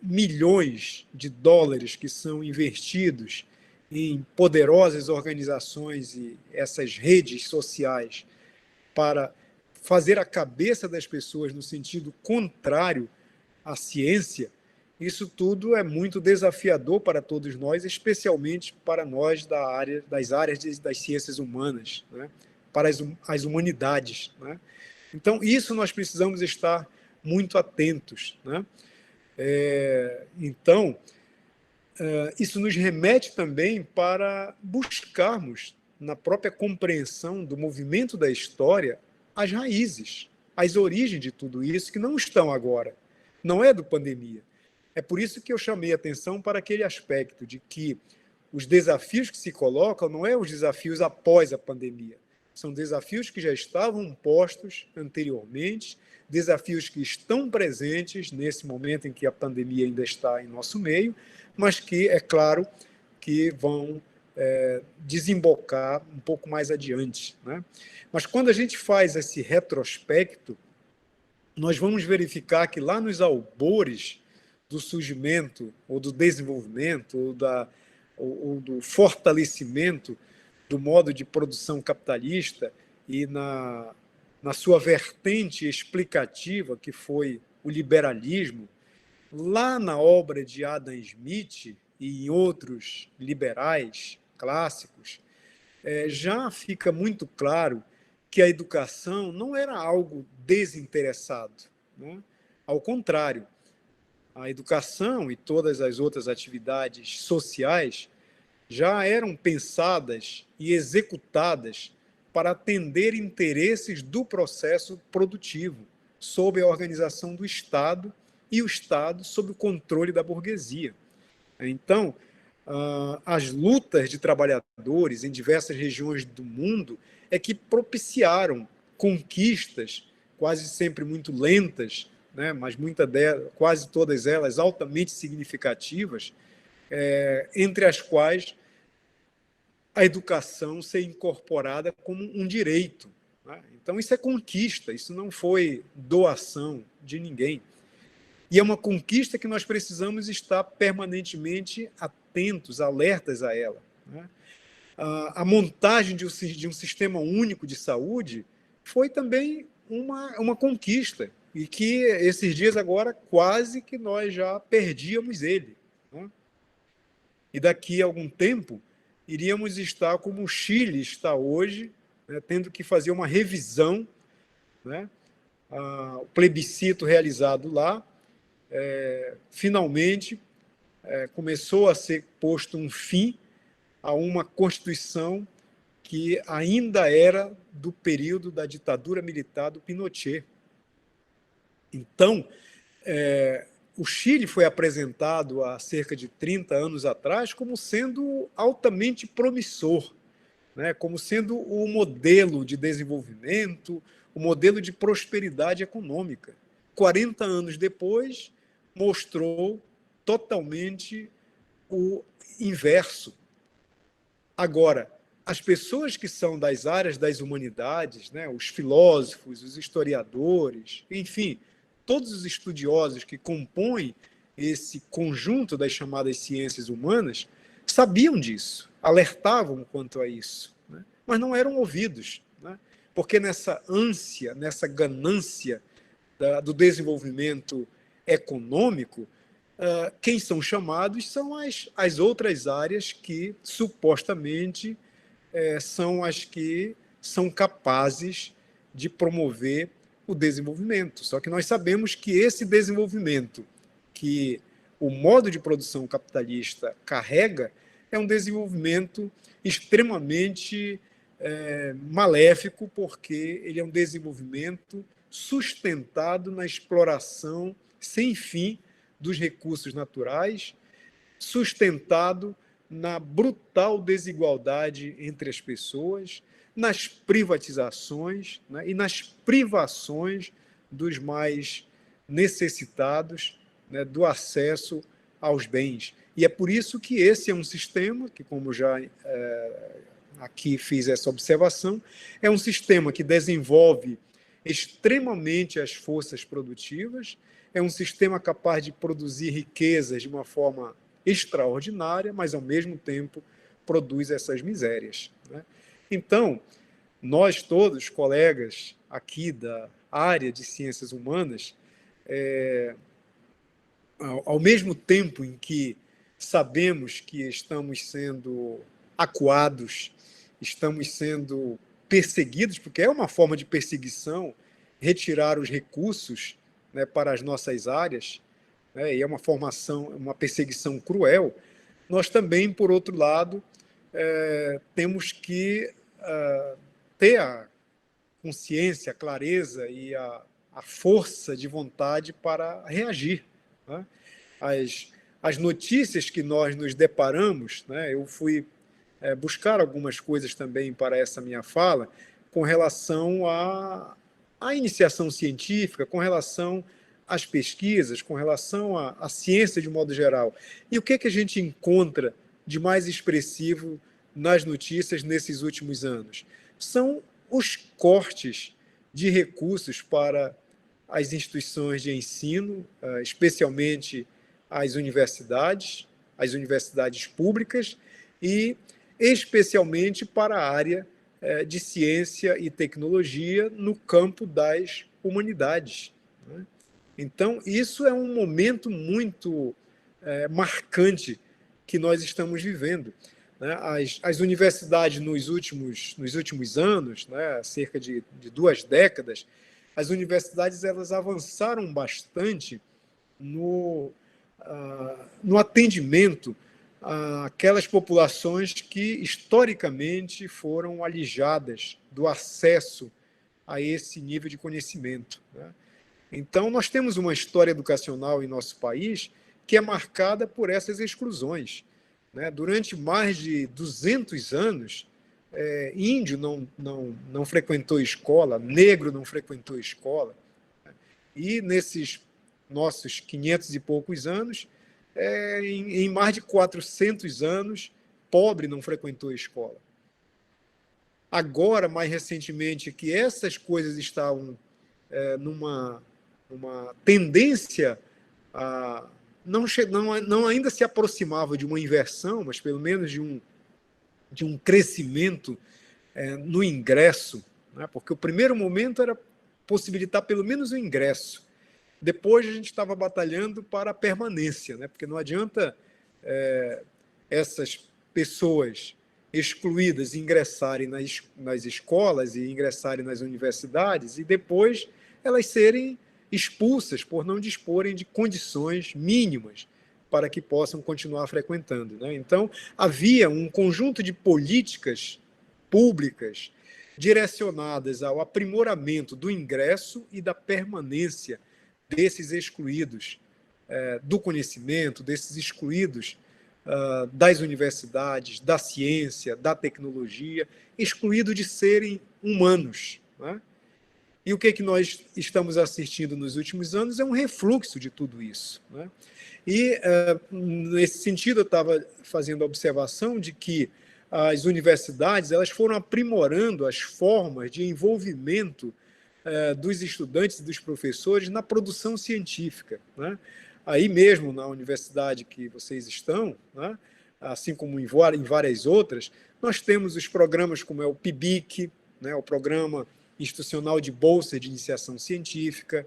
Speaker 2: milhões de dólares que são investidos em poderosas organizações e essas redes sociais para fazer a cabeça das pessoas no sentido contrário à ciência, isso tudo é muito desafiador para todos nós, especialmente para nós das áreas das ciências humanas, né? Para as humanidades, né? Então, isso nós precisamos estar muito atentos, né? Então, isso nos remete também para buscarmos, na própria compreensão do movimento da história, as raízes, as origens de tudo isso, que não estão agora, não é do pandemia. É por isso que eu chamei a atenção para aquele aspecto de que os desafios que se colocam não é os desafios após a pandemia, são desafios que já estavam postos anteriormente, desafios que estão presentes nesse momento em que a pandemia ainda está em nosso meio, mas que, é claro, que vão desembocar um pouco mais adiante, né? Mas quando a gente faz esse retrospecto, nós vamos verificar que lá nos albores do surgimento, ou do desenvolvimento, ou do fortalecimento do modo de produção capitalista e na sua vertente explicativa, que foi o liberalismo, lá na obra de Adam Smith e em outros liberais clássicos, já fica muito claro que a educação não era algo desinteressado, né? Ao contrário, a educação e todas as outras atividades sociais já eram pensadas e executadas para atender interesses do processo produtivo, sob a organização do Estado e o Estado sob o controle da burguesia. Então, as lutas de trabalhadores em diversas regiões do mundo é que propiciaram conquistas, quase sempre muito lentas, né, mas quase todas elas altamente significativas, entre as quais a educação ser incorporada como um direito, né? Então, isso é conquista, isso não foi doação de ninguém. E é uma conquista que nós precisamos estar permanentemente atentos, alertas a ela, né? A montagem de um sistema único de saúde foi também uma conquista. e que esses dias agora quase que nós já perdíamos ele, né? E daqui a algum tempo iríamos estar como o Chile está hoje, né, tendo que fazer uma revisão, né? O plebiscito realizado lá, finalmente, começou a ser posto um fim a uma Constituição que ainda era do período da ditadura militar do Pinochet. Então, o Chile foi apresentado há cerca de 30 anos atrás como sendo altamente promissor, né? Como sendo o modelo de desenvolvimento, o modelo de prosperidade econômica. 40 anos depois, mostrou totalmente o inverso. Agora, as pessoas que são das áreas das humanidades, né, os filósofos, os historiadores, enfim, todos os estudiosos que compõem esse conjunto das chamadas ciências humanas, sabiam disso, alertavam quanto a isso, né, mas não eram ouvidos, né, porque nessa ânsia, nessa ganância do desenvolvimento econômico, quem são chamados são as outras áreas que supostamente são as que são capazes de promover o desenvolvimento. Só que nós sabemos que esse desenvolvimento que o modo de produção capitalista carrega é um desenvolvimento extremamente maléfico, porque ele é um desenvolvimento sustentado na exploração sem fim dos recursos naturais, sustentado na brutal desigualdade entre as pessoas, nas privatizações, né, e nas privações dos mais necessitados, né, do acesso aos bens. E é por isso que esse é um sistema que, como já aqui fiz essa observação, é um sistema que desenvolve extremamente as forças produtivas, é um sistema capaz de produzir riquezas de uma forma extraordinária, mas, ao mesmo tempo, produz essas misérias, né? Então, nós todos, colegas aqui da área de ciências humanas, ao mesmo tempo em que sabemos que estamos sendo acuados, estamos sendo perseguidos, porque é uma forma de perseguição, retirar os recursos, né, para as nossas áreas, né, e é uma perseguição cruel, nós também, por outro lado, temos que ter a consciência, a clareza e a força de vontade para reagir, né? As notícias que nós nos deparamos, né, eu fui buscar algumas coisas também para essa minha fala, com relação à iniciação científica, com relação às pesquisas, com relação à ciência de modo geral. E o que a gente encontra de mais expressivo nas notícias nesses últimos anos? São os cortes de recursos para as instituições de ensino, especialmente as universidades públicas, e especialmente para a área de ciência e tecnologia no campo das humanidades, né? Então, isso é um momento muito marcante que nós estamos vivendo, né? As universidades, nos últimos anos, né, cerca de 2 décadas, as universidades elas avançaram bastante no atendimento àquelas populações que, historicamente, foram alijadas do acesso a esse nível de conhecimento, né? Então, nós temos uma história educacional em nosso país que é marcada por essas exclusões, né? Durante mais de 200 anos, índio não frequentou escola, negro não frequentou escola, né? E nesses nossos 500 e poucos anos, em mais de 400 anos, pobre não frequentou escola. Agora, mais recentemente, que essas coisas estavam numa tendência a não ainda se aproximava de uma inversão, mas pelo menos de um crescimento no ingresso, né? Porque o primeiro momento era possibilitar pelo menos o ingresso, depois a gente estava batalhando para a permanência, né? Porque não adianta essas pessoas excluídas ingressarem nas escolas e ingressarem nas universidades e depois elas serem expulsas por não disporem de condições mínimas para que possam continuar frequentando, né? Então, havia um conjunto de políticas públicas direcionadas ao aprimoramento do ingresso e da permanência desses excluídos do conhecimento, desses excluídos das universidades, da ciência, da tecnologia, excluídos de serem humanos, né? E o que nós estamos assistindo nos últimos anos é um refluxo de tudo isso, né? E, nesse sentido, eu estava fazendo a observação de que as universidades elas foram aprimorando as formas de envolvimento dos estudantes e dos professores na produção científica, né? Aí mesmo na universidade que vocês estão, né? Assim como em várias outras, nós temos os programas como é o PIBIC, né? O Programa Institucional de Bolsa de Iniciação Científica,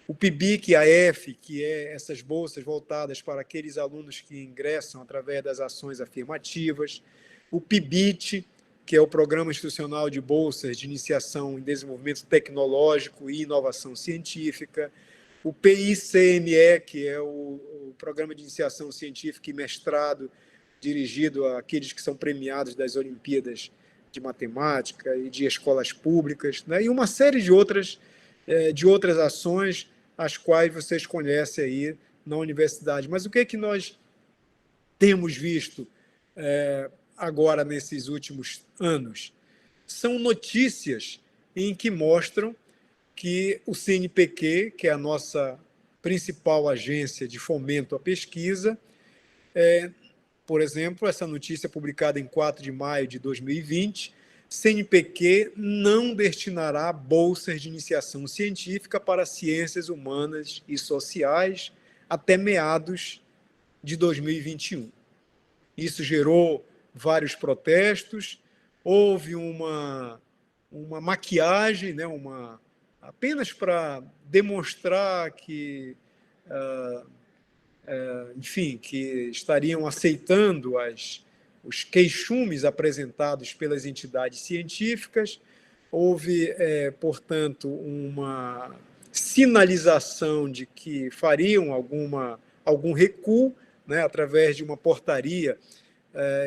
Speaker 2: o PIBIC-AF, que é essas bolsas voltadas para aqueles alunos que ingressam através das ações afirmativas, o PIBIT, que é o Programa Institucional de Bolsas de Iniciação em Desenvolvimento Tecnológico e Inovação Científica, o PICME, que é o Programa de Iniciação Científica e Mestrado dirigido àqueles que são premiados das Olimpíadas de Matemática e de escolas públicas, né? E uma série de outras ações as quais vocês conhecem aí na universidade. Mas o que nós temos visto agora nesses últimos anos? São notícias em que mostram que o CNPq, que é a nossa principal agência de fomento à pesquisa, por exemplo, essa notícia publicada em 4 de maio de 2020, CNPq não destinará bolsas de iniciação científica para ciências humanas e sociais até meados de 2021. Isso gerou vários protestos, houve uma maquiagem, né, apenas para demonstrar que, enfim, que estariam aceitando os queixumes apresentados pelas entidades científicas. Houve, portanto, uma sinalização de que fariam algum recuo, né, através de uma portaria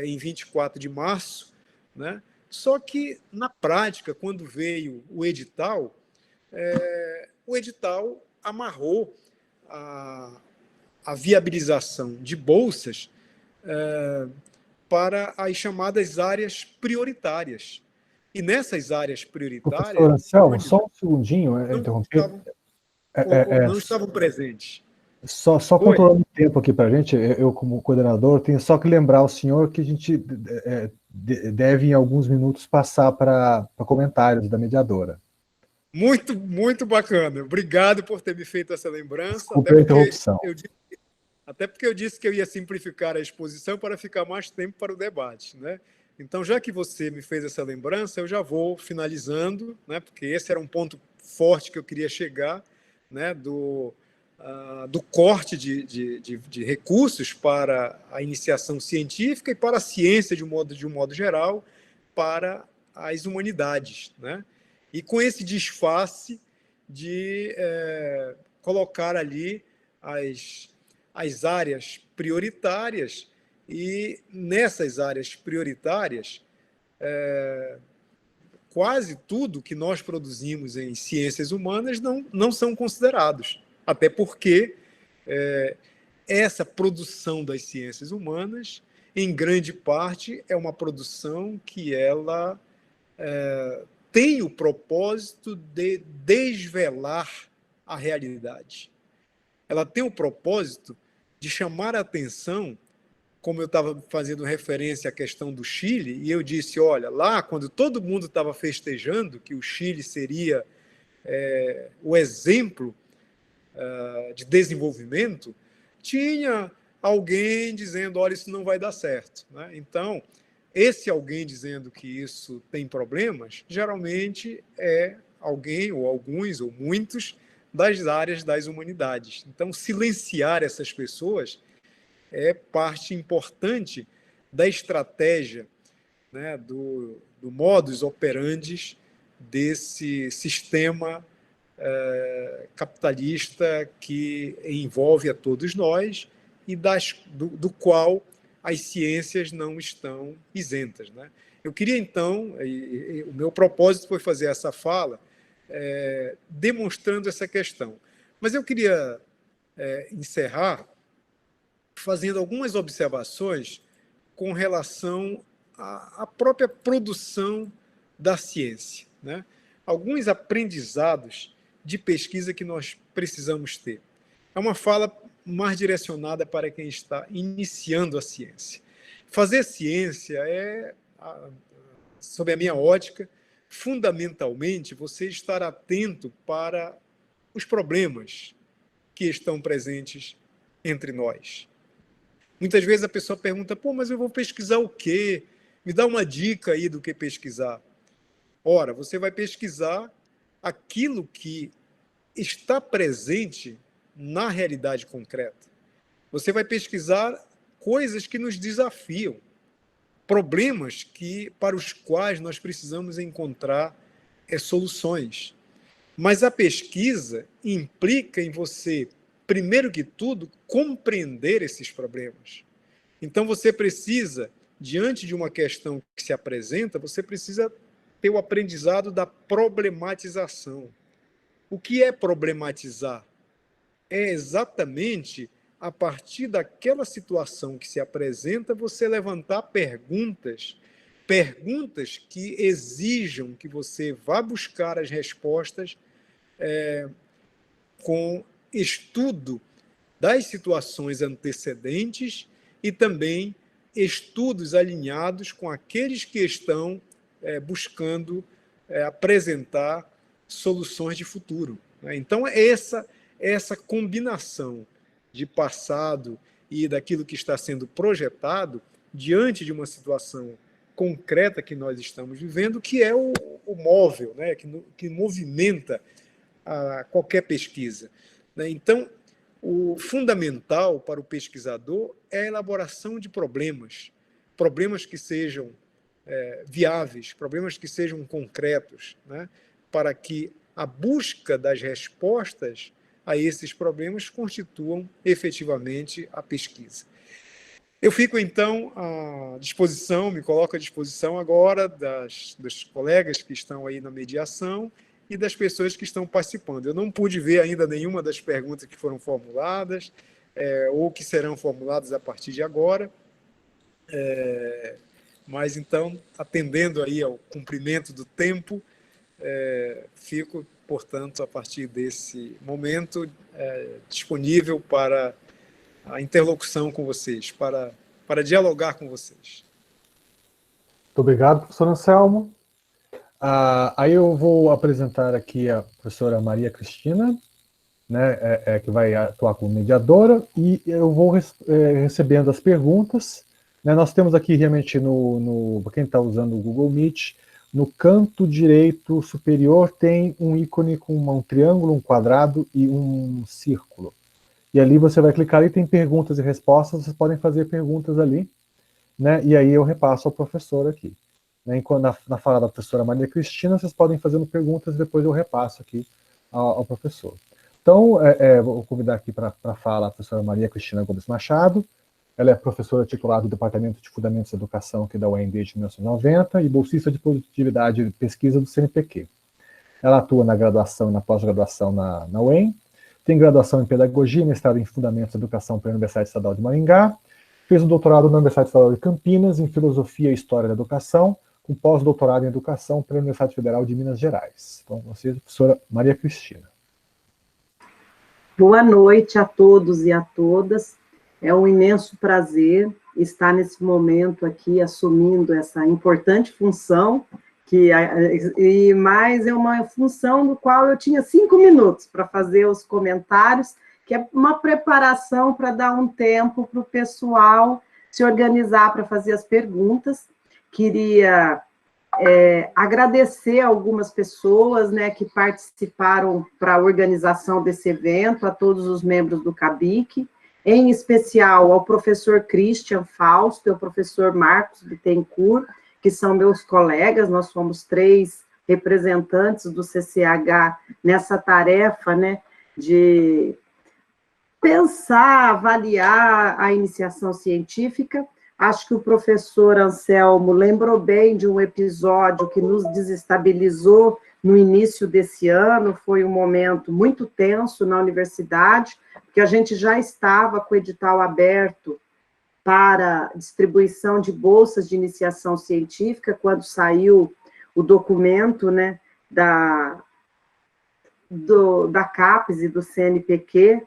Speaker 2: em 24 de março, né? Só que, na prática, quando veio o edital amarrou a viabilização de bolsas para as chamadas áreas prioritárias. E nessas áreas prioritárias...
Speaker 1: Professor Anselmo, só um segundinho, interromper.
Speaker 2: Não estavam presentes.
Speaker 1: Só controlando o tempo aqui para a gente, eu como coordenador, tenho só que lembrar o senhor que a gente deve, em alguns minutos, passar para comentários da mediadora.
Speaker 2: Muito, muito bacana. Obrigado por ter me feito essa lembrança.
Speaker 1: Desculpe a interrupção.
Speaker 2: Até porque eu disse que eu ia simplificar a exposição para ficar mais tempo para o debate, né? Então, já que você me fez essa lembrança, eu já vou finalizando, né? Porque esse era um ponto forte que eu queria chegar, né? Do corte de recursos para a iniciação científica e para a ciência de um modo geral, para as humanidades, né? E com esse disfarce de colocar ali as áreas prioritárias, e nessas áreas prioritárias, quase tudo que nós produzimos em ciências humanas não são considerados, até porque essa produção das ciências humanas, em grande parte, é uma produção que ela tem o propósito de desvelar a realidade. Ela tem o propósito de chamar a atenção, como eu estava fazendo referência à questão do Chile, e eu disse, olha, lá, quando todo mundo estava festejando que o Chile seria o exemplo de desenvolvimento, tinha alguém dizendo, olha, isso não vai dar certo, né? Então, esse alguém dizendo que isso tem problemas, geralmente é alguém, ou alguns, ou muitos, das áreas das humanidades. Então, silenciar essas pessoas é parte importante da estratégia, né, do modus operandi desse sistema capitalista que envolve a todos nós e do qual as ciências não estão isentas, né? Eu queria, então, o meu propósito foi fazer essa fala demonstrando essa questão. Mas eu queria encerrar fazendo algumas observações com relação à própria produção da ciência, né? Alguns aprendizados de pesquisa que nós precisamos ter. É uma fala mais direcionada para quem está iniciando a ciência. Fazer ciência sob a minha ótica, fundamentalmente, você estar atento para os problemas que estão presentes entre nós. Muitas vezes a pessoa pergunta, mas eu vou pesquisar o quê? Me dá uma dica aí do que pesquisar. Ora, você vai pesquisar aquilo que está presente na realidade concreta. Você vai pesquisar coisas que nos desafiam, problemas para os quais nós precisamos encontrar soluções. Mas a pesquisa implica em você, primeiro que tudo, compreender esses problemas. Então, você precisa, diante de uma questão que se apresenta, você precisa ter o aprendizado da problematização. O que é problematizar? É exatamente a partir daquela situação que se apresenta, você levantar perguntas que exijam que você vá buscar as respostas com estudo das situações antecedentes e também estudos alinhados com aqueles que estão buscando apresentar soluções de futuro. Então, essa combinação de passado e daquilo que está sendo projetado diante de uma situação concreta que nós estamos vivendo, que é o móvel, né, que movimenta qualquer pesquisa. Então, o fundamental para o pesquisador é a elaboração de problemas que sejam viáveis, problemas que sejam concretos, né, para que a busca das respostas a esses problemas constituam efetivamente a pesquisa. Eu fico, então, à disposição, me coloco à disposição agora dos colegas que estão aí na mediação e das pessoas que estão participando. Eu não pude ver ainda nenhuma das perguntas que foram formuladas ou que serão formuladas a partir de agora, mas, então, atendendo aí ao cumprimento do tempo, fico, portanto, a partir desse momento, disponível para a interlocução com vocês, para dialogar com vocês.
Speaker 1: Muito obrigado, professor Anselmo. Aí eu vou apresentar aqui a professora Maria Cristina, né, que vai atuar como mediadora, e eu vou recebendo as perguntas. Né, nós temos aqui realmente, para quem está usando o Google Meet, no canto direito superior tem um ícone com um triângulo, um quadrado e um círculo. E ali você vai clicar e tem perguntas e respostas, vocês podem fazer perguntas ali, né, e aí eu repasso ao professor aqui. Né, enquanto na fala da professora Maria Cristina, vocês podem fazendo perguntas e depois eu repasso aqui ao professor. Então, vou convidar aqui para a fala a professora Maria Cristina Gomes Machado. Ela é professora titular do Departamento de Fundamentos da Educação aqui da UEM desde 1990 e bolsista de produtividade e pesquisa do CNPq. Ela atua na graduação e na pós-graduação na UEM, tem graduação em Pedagogia e mestrado em Fundamentos da Educação pela Universidade Estadual de Maringá, fez um doutorado na Universidade Estadual de Campinas em Filosofia e História da Educação, com pós-doutorado em Educação pela Universidade Federal de Minas Gerais. Então, você, professora Maria Cristina.
Speaker 3: Boa noite a todos e a todas. É um imenso prazer estar nesse momento aqui assumindo essa importante função, mas é uma função no qual eu tinha 5 minutos para fazer os comentários, que é uma preparação para dar um tempo para o pessoal se organizar para fazer as perguntas. Queria agradecer a algumas pessoas, né, que participaram para a organização desse evento, a todos os membros do CABIC, em especial ao professor Christian Fausto e ao professor Marcos Bittencourt, que são meus colegas, nós somos 3 representantes do CCH nessa tarefa, né, de pensar, avaliar a iniciação científica. Acho que o professor Anselmo lembrou bem de um episódio que nos desestabilizou no início desse ano, foi um momento muito tenso na universidade, porque a gente já estava com o edital aberto para distribuição de bolsas de iniciação científica, quando saiu o documento, né, da CAPES e do CNPq,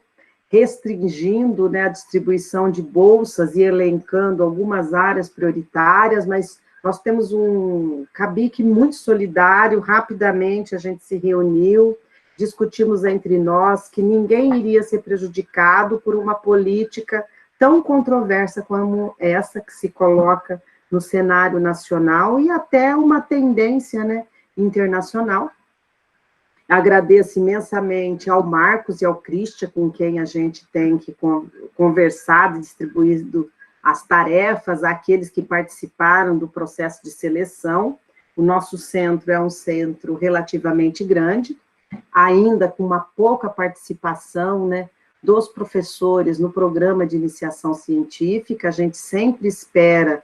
Speaker 3: restringindo, né, a distribuição de bolsas e elencando algumas áreas prioritárias, mas nós temos um CABIC muito solidário, rapidamente a gente se reuniu, discutimos entre nós que ninguém iria ser prejudicado por uma política tão controversa como essa que se coloca no cenário nacional e até uma tendência, né, internacional. Agradeço imensamente ao Marcos e ao Christian, com quem a gente tem que conversar e distribuído as tarefas àqueles que participaram do processo de seleção. O nosso centro é um centro relativamente grande, ainda com uma pouca participação, né, dos professores no programa de iniciação científica. A gente sempre espera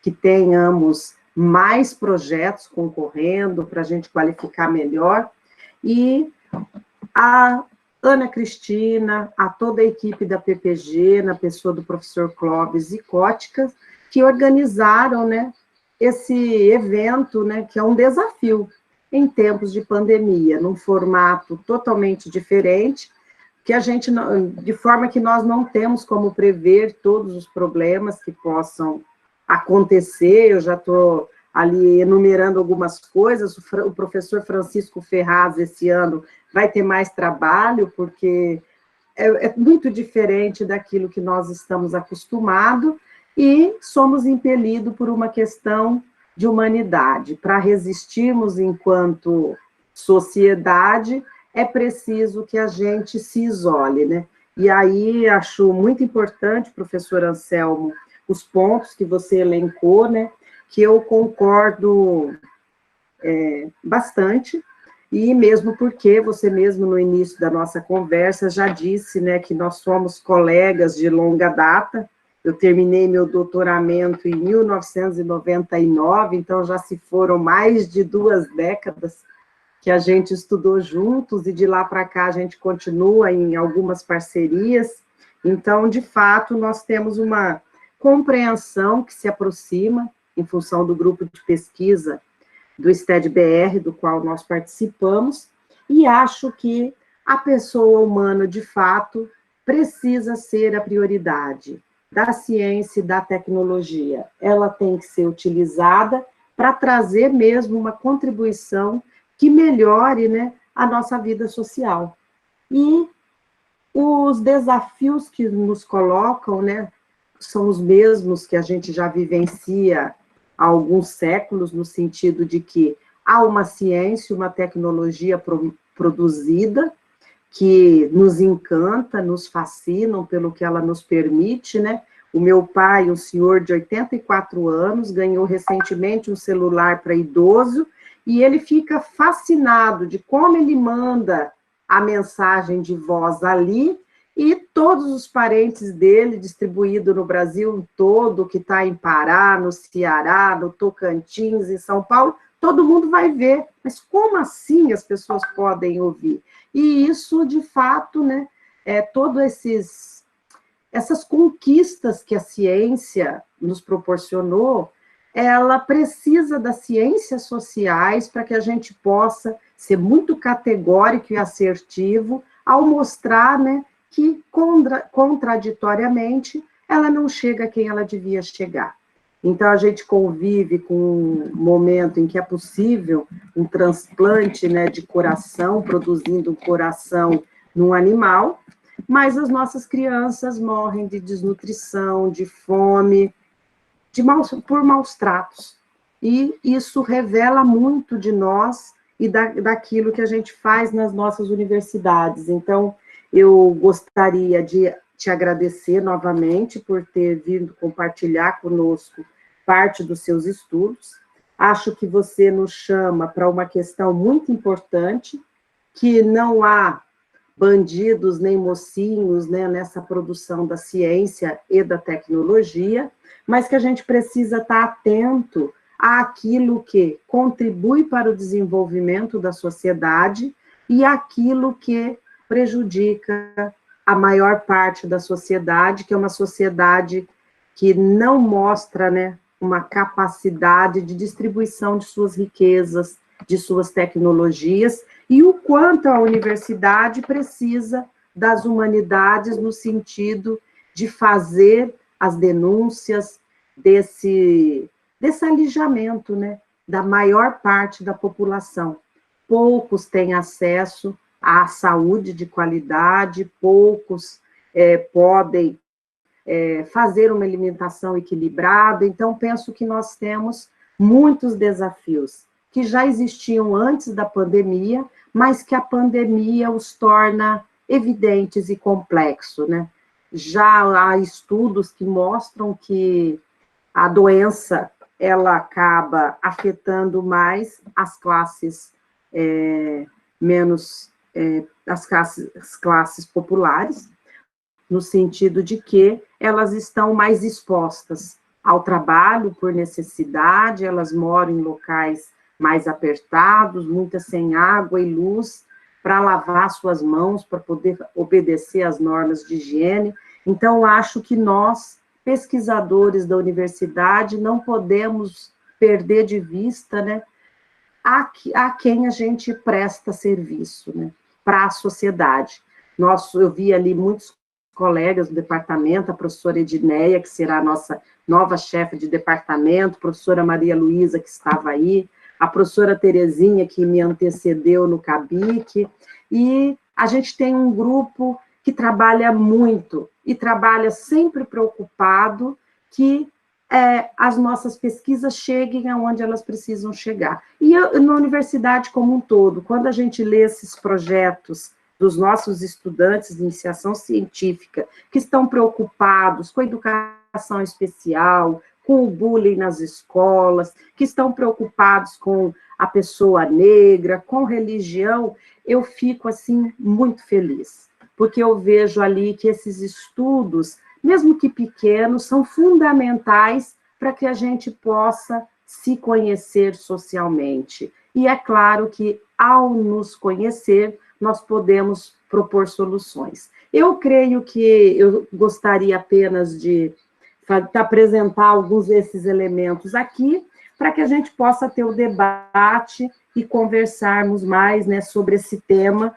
Speaker 3: que tenhamos mais projetos concorrendo para a gente qualificar melhor. E a Ana Cristina, a toda a equipe da PPG, na pessoa do professor Clóvis e Cótica, que organizaram, né, esse evento, né, que é um desafio em tempos de pandemia, num formato totalmente diferente, que a gente, de forma que nós não temos como prever todos os problemas que possam acontecer. Eu já estou ali enumerando algumas coisas. O professor Francisco Ferraz, esse ano, vai ter mais trabalho, porque é muito diferente daquilo que nós estamos acostumados, e somos impelidos por uma questão de humanidade. Para resistirmos enquanto sociedade, é preciso que a gente se isole, né? E aí, acho muito importante, professor Anselmo, os pontos que você elencou, né, que eu concordo bastante, e mesmo porque você mesmo no início da nossa conversa já disse, né, que nós somos colegas de longa data. Eu terminei meu doutoramento em 1999, então já se foram mais de 2 décadas que a gente estudou juntos, e de lá para cá a gente continua em algumas parcerias. Então, de fato, nós temos uma compreensão que se aproxima, em função do grupo de pesquisa do STED-BR, do qual nós participamos, e acho que a pessoa humana, de fato, precisa ser a prioridade da ciência e da tecnologia. Ela tem que ser utilizada para trazer mesmo uma contribuição que melhore, né, a nossa vida social. E os desafios que nos colocam, né, são os mesmos que a gente já vivencia há alguns séculos, no sentido de que há uma ciência, uma tecnologia produzida, que nos encanta, nos fascinam pelo que ela nos permite, né? O meu pai, um senhor de 84 anos, ganhou recentemente um celular para idoso, e ele fica fascinado de como ele manda a mensagem de voz ali, e todos os parentes dele, distribuídos no Brasil todo, que está em Pará, no Ceará, no Tocantins, em São Paulo, todo mundo vai ver. Mas como assim as pessoas podem ouvir? E isso, de fato, né, essas conquistas que a ciência nos proporcionou, ela precisa das ciências sociais para que a gente possa ser muito categórico e assertivo ao mostrar, né, que, contraditoriamente, ela não chega a quem ela devia chegar. Então, a gente convive com um momento em que é possível um transplante, né, de coração, produzindo um coração num animal, mas as nossas crianças morrem de desnutrição, de fome, por maus tratos. e isso revela muito de nós e daquilo que a gente faz nas nossas universidades. Então, eu gostaria de te agradecer novamente por ter vindo compartilhar conosco parte dos seus estudos. Acho que você nos chama para uma questão muito importante, que não há bandidos nem mocinhos, né, nessa produção da ciência e da tecnologia, mas que a gente precisa estar atento àquilo que contribui para o desenvolvimento da sociedade e aquilo que prejudica a maior parte da sociedade, que é uma sociedade que não mostra, né, uma capacidade de distribuição de suas riquezas, de suas tecnologias, e o quanto a universidade precisa das humanidades no sentido de fazer as denúncias desse alijamento, né, da maior parte da população. Poucos têm acesso à saúde de qualidade, poucos podem fazer uma alimentação equilibrada. Então, penso que nós temos muitos desafios que já existiam antes da pandemia, mas que a pandemia os torna evidentes e complexos, né? Já há estudos que mostram que a doença, ela acaba afetando mais as classes as classes populares, no sentido de que elas estão mais expostas ao trabalho por necessidade, elas moram em locais mais apertados, muitas sem água e luz para lavar suas mãos, para poder obedecer às normas de higiene. Então, acho que nós, pesquisadores da universidade, não podemos perder de vista, né, a quem a gente presta serviço, né, para a sociedade. Eu vi ali muitos colegas do departamento, a professora Edneia, que será a nossa nova chefe de departamento, a professora Maria Luísa, que estava aí, a professora Terezinha, que me antecedeu no CABIC, e a gente tem um grupo que trabalha muito, e trabalha sempre preocupado que as nossas pesquisas cheguem aonde elas precisam chegar. E na universidade como um todo, quando a gente lê esses projetos dos nossos estudantes de iniciação científica, que estão preocupados com a educação especial, com o bullying nas escolas, que estão preocupados com a pessoa negra, com religião, eu fico, assim, muito feliz, porque eu vejo ali que esses estudos, mesmo que pequenos, são fundamentais para que a gente possa se conhecer socialmente. E é claro que, ao nos conhecer, nós podemos propor soluções. Eu creio que eu gostaria apenas de apresentar alguns desses elementos aqui, para que a gente possa ter o debate e conversarmos mais, né, sobre esse tema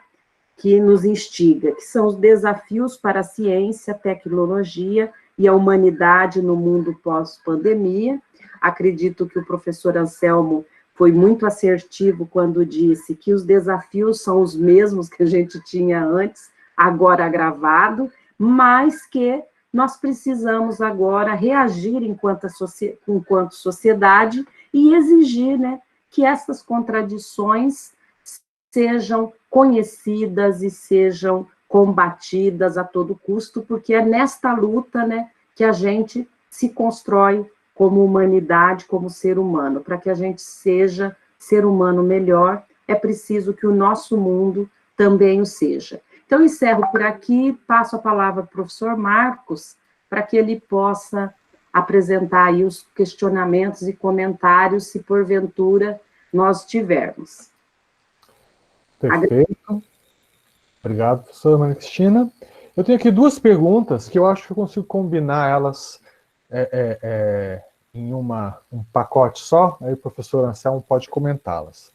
Speaker 3: que nos instiga, que são os desafios para a ciência, a tecnologia e a humanidade no mundo pós-pandemia. Acredito que o professor Anselmo foi muito assertivo quando disse que os desafios são os mesmos que a gente tinha antes, agora agravado, mas que nós precisamos agora reagir enquanto sociedade e exigir, né, que essas contradições sejam conhecidas e sejam combatidas a todo custo, porque é nesta luta, né, que a gente se constrói como humanidade, como ser humano. Para que a gente seja ser humano melhor, é preciso que o nosso mundo também o seja. Então, encerro por aqui, passo a palavra para o professor Marcos, para que ele possa apresentar aí os questionamentos e comentários, se porventura nós tivermos.
Speaker 1: Perfeito. Obrigado, professora Maria Cristina. Eu tenho aqui duas perguntas que eu acho que eu consigo combinar elas em um pacote só, aí o professor Anselmo pode comentá-las.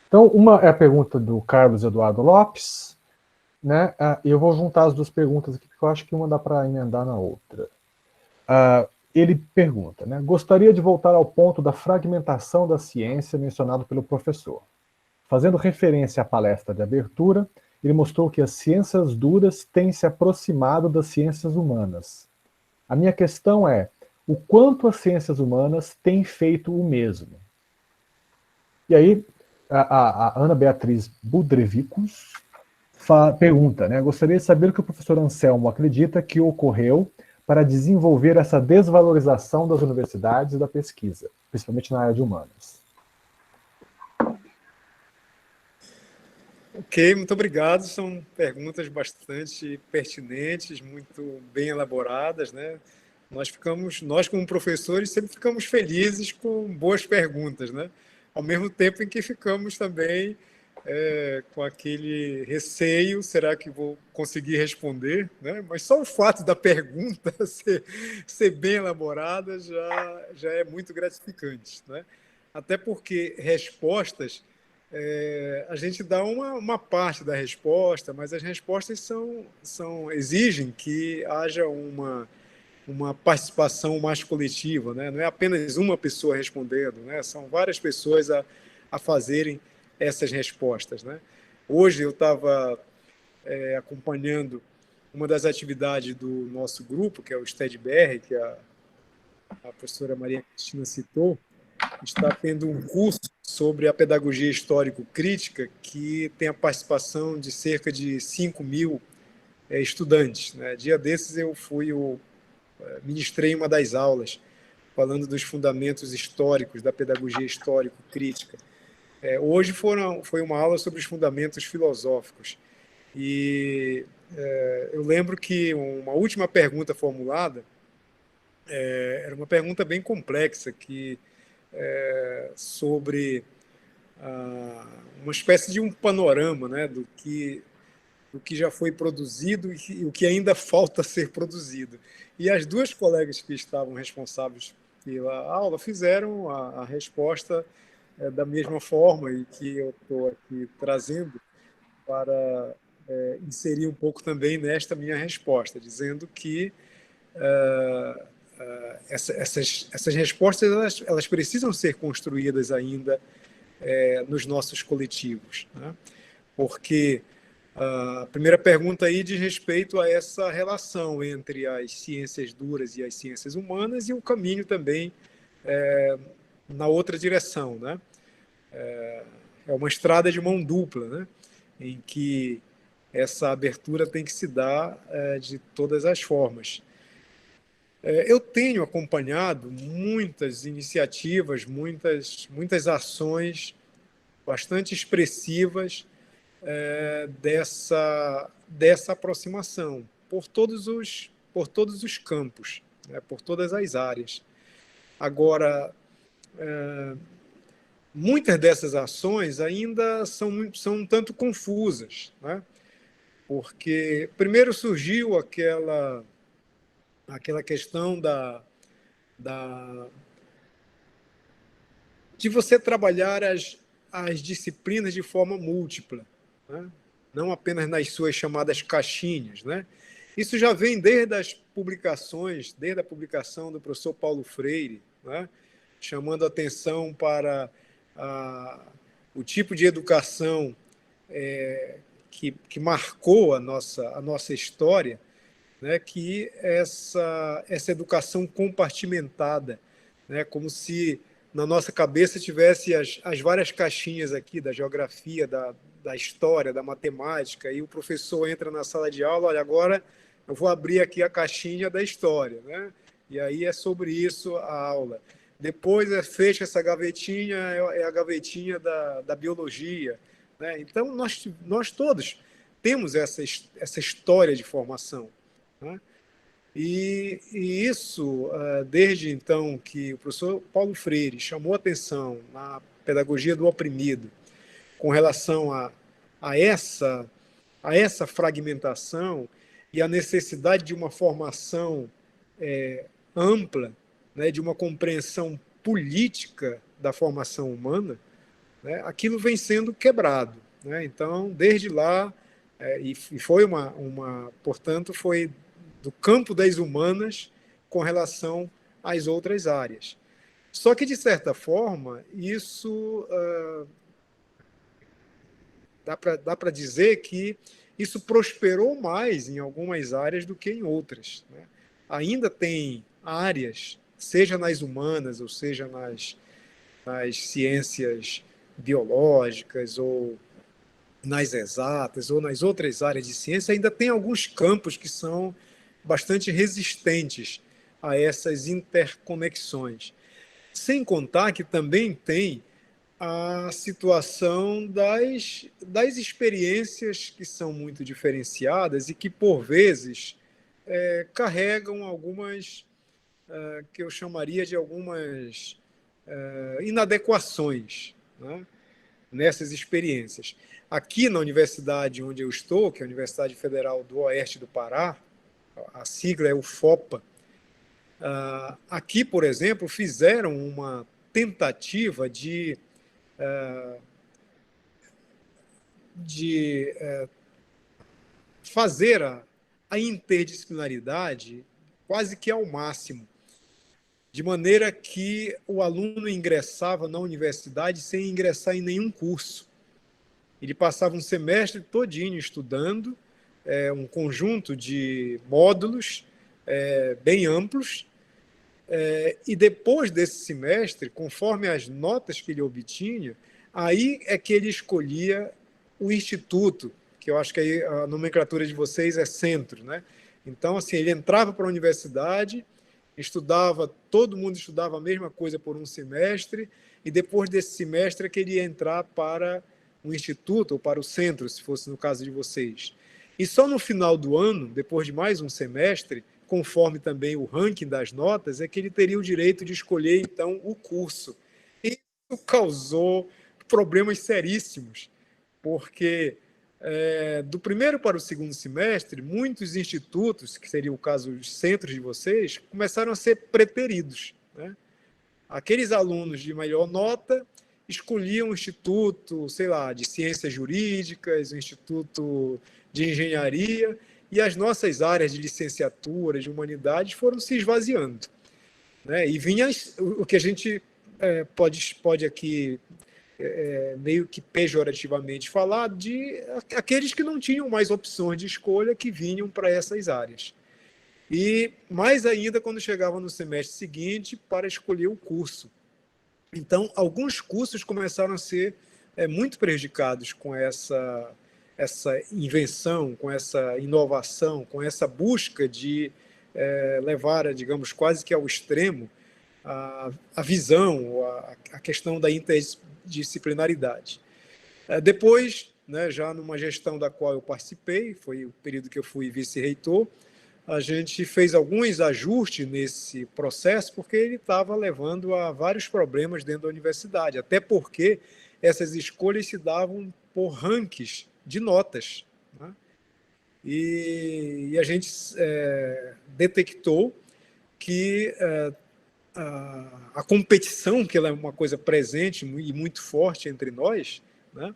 Speaker 1: Então, uma é a pergunta do Carlos Eduardo Lopes, né? Eu vou juntar as duas perguntas aqui, porque eu acho que uma dá para emendar na outra. Ele pergunta, né? Gostaria de voltar ao ponto da fragmentação da ciência mencionado pelo professor. Fazendo referência à palestra de abertura, ele mostrou que as ciências duras têm se aproximado das ciências humanas. A minha questão é, o quanto as ciências humanas têm feito o mesmo? E aí, a Ana Beatriz Budrevicus pergunta, né? Gostaria de saber o que o professor Anselmo acredita que ocorreu para desenvolver essa desvalorização das universidades e da pesquisa, principalmente na área de humanas.
Speaker 2: Ok, muito obrigado. São perguntas bastante pertinentes, muito bem elaboradas, né? Nós como professores, sempre ficamos felizes com boas perguntas, né? Ao mesmo tempo em que ficamos também com aquele receio, será que vou conseguir responder? Né? Mas só o fato da pergunta ser bem elaborada já é muito gratificante, né? Até porque respostas, a gente dá uma parte da resposta, mas as respostas exigem que haja uma participação mais coletiva, né? Não é apenas uma pessoa respondendo, né? São várias pessoas a fazerem essas respostas, né? Hoje eu estava acompanhando uma das atividades do nosso grupo, que é o STED-BR, que a professora Maria Cristina citou, está tendo um curso sobre a pedagogia histórico-crítica que tem a participação de cerca de 5.000 estudantes, né? Dia desses eu ministrei uma das aulas falando dos fundamentos históricos da pedagogia histórico-crítica. Hoje foi uma aula sobre os fundamentos filosóficos. E eu lembro que uma última pergunta formulada era uma pergunta bem complexa, sobre uma espécie de um panorama, né, do que já foi produzido e o que ainda falta ser produzido. E as duas colegas que estavam responsáveis pela aula fizeram a resposta da mesma forma e que eu estou aqui trazendo para inserir um pouco também nesta minha resposta, dizendo que essas respostas elas precisam ser construídas ainda nos nossos coletivos, né? Porque a primeira pergunta aí diz respeito a essa relação entre as ciências duras e as ciências humanas e o caminho também na outra direção, né? É uma estrada de mão dupla, né? Em que essa abertura tem que se dar de todas as formas. Eu tenho acompanhado muitas iniciativas, muitas ações bastante expressivas dessa aproximação por todos os campos, né, por todas as áreas. Agora, muitas dessas ações ainda são um tanto confusas, né? Porque primeiro surgiu aquela questão de você trabalhar as disciplinas de forma múltipla, né? Não apenas nas suas chamadas caixinhas, né? Isso já vem desde a publicação do professor Paulo Freire, né? Chamando atenção para o tipo de educação que marcou a nossa história, né? Que essa educação compartimentada, né? Como se na nossa cabeça tivesse as várias caixinhas aqui da geografia, da história, da matemática, e o professor entra na sala de aula, olha, agora eu vou abrir aqui a caixinha da história, né? E aí é sobre isso a aula. Depois fecha essa gavetinha, é a gavetinha da biologia, né? Então, nós todos temos essa história de formação, né? E isso, desde então que o professor Paulo Freire chamou atenção na pedagogia do oprimido com relação a essa fragmentação e a necessidade de uma formação ampla, né, de uma compreensão política da formação humana, né, aquilo vem sendo quebrado, né? Então, desde lá, e foi portanto, foi do campo das humanas com relação às outras áreas. Só que, de certa forma, isso dá para dizer que isso prosperou mais em algumas áreas do que em outras, né? Ainda tem áreas, seja nas humanas ou seja nas ciências biológicas, ou nas exatas, ou nas outras áreas de ciência, ainda tem alguns campos que são bastante resistentes a essas interconexões. Sem contar que também tem a situação das experiências que são muito diferenciadas e que, por vezes, carregam algumas, que eu chamaria de algumas inadequações, né, nessas experiências. Aqui na universidade onde eu estou, que é a Universidade Federal do Oeste do Pará, a sigla é UFOPA, aqui, por exemplo, fizeram uma tentativa de fazer a interdisciplinaridade quase que ao máximo, de maneira que o aluno ingressava na universidade sem ingressar em nenhum curso. Ele passava um semestre todinho estudando um conjunto de módulos bem amplos, e depois desse semestre, conforme as notas que ele obtinha, aí é que ele escolhia o instituto, que eu acho que aí a nomenclatura de vocês é centro, né? Então, assim, ele entrava para a universidade, estudava, todo mundo estudava a mesma coisa por um semestre, e depois desse semestre é que ele ia entrar para o instituto ou para o centro, se fosse no caso de vocês. E só no final do ano, depois de mais um semestre, conforme também o ranking das notas, é que ele teria o direito de escolher, então, o curso. E isso causou problemas seríssimos, porque do primeiro para o segundo semestre, muitos institutos, que seria o caso dos centros de vocês, começaram a ser preteridos, né? Aqueles alunos de melhor nota escolhiam o instituto, sei lá, de ciências jurídicas, o instituto de engenharia, e as nossas áreas de licenciatura, de humanidades, foram se esvaziando, né? E vinha o que a gente pode aqui meio que pejorativamente falar de aqueles que não tinham mais opções de escolha que vinham para essas áreas. E mais ainda quando chegavam no semestre seguinte para escolher o curso. Então, alguns cursos começaram a ser muito prejudicados com essa invenção, com essa inovação, com essa busca de levar, digamos, quase que ao extremo a visão, a questão da interdisciplinaridade. Depois, né, já numa gestão da qual eu participei, foi o período que eu fui vice-reitor, a gente fez alguns ajustes nesse processo, porque ele estava levando a vários problemas dentro da universidade, até porque essas escolhas se davam por rankings de notas, né? E a gente detectou que a competição, que ela é uma coisa presente e muito forte entre nós, né,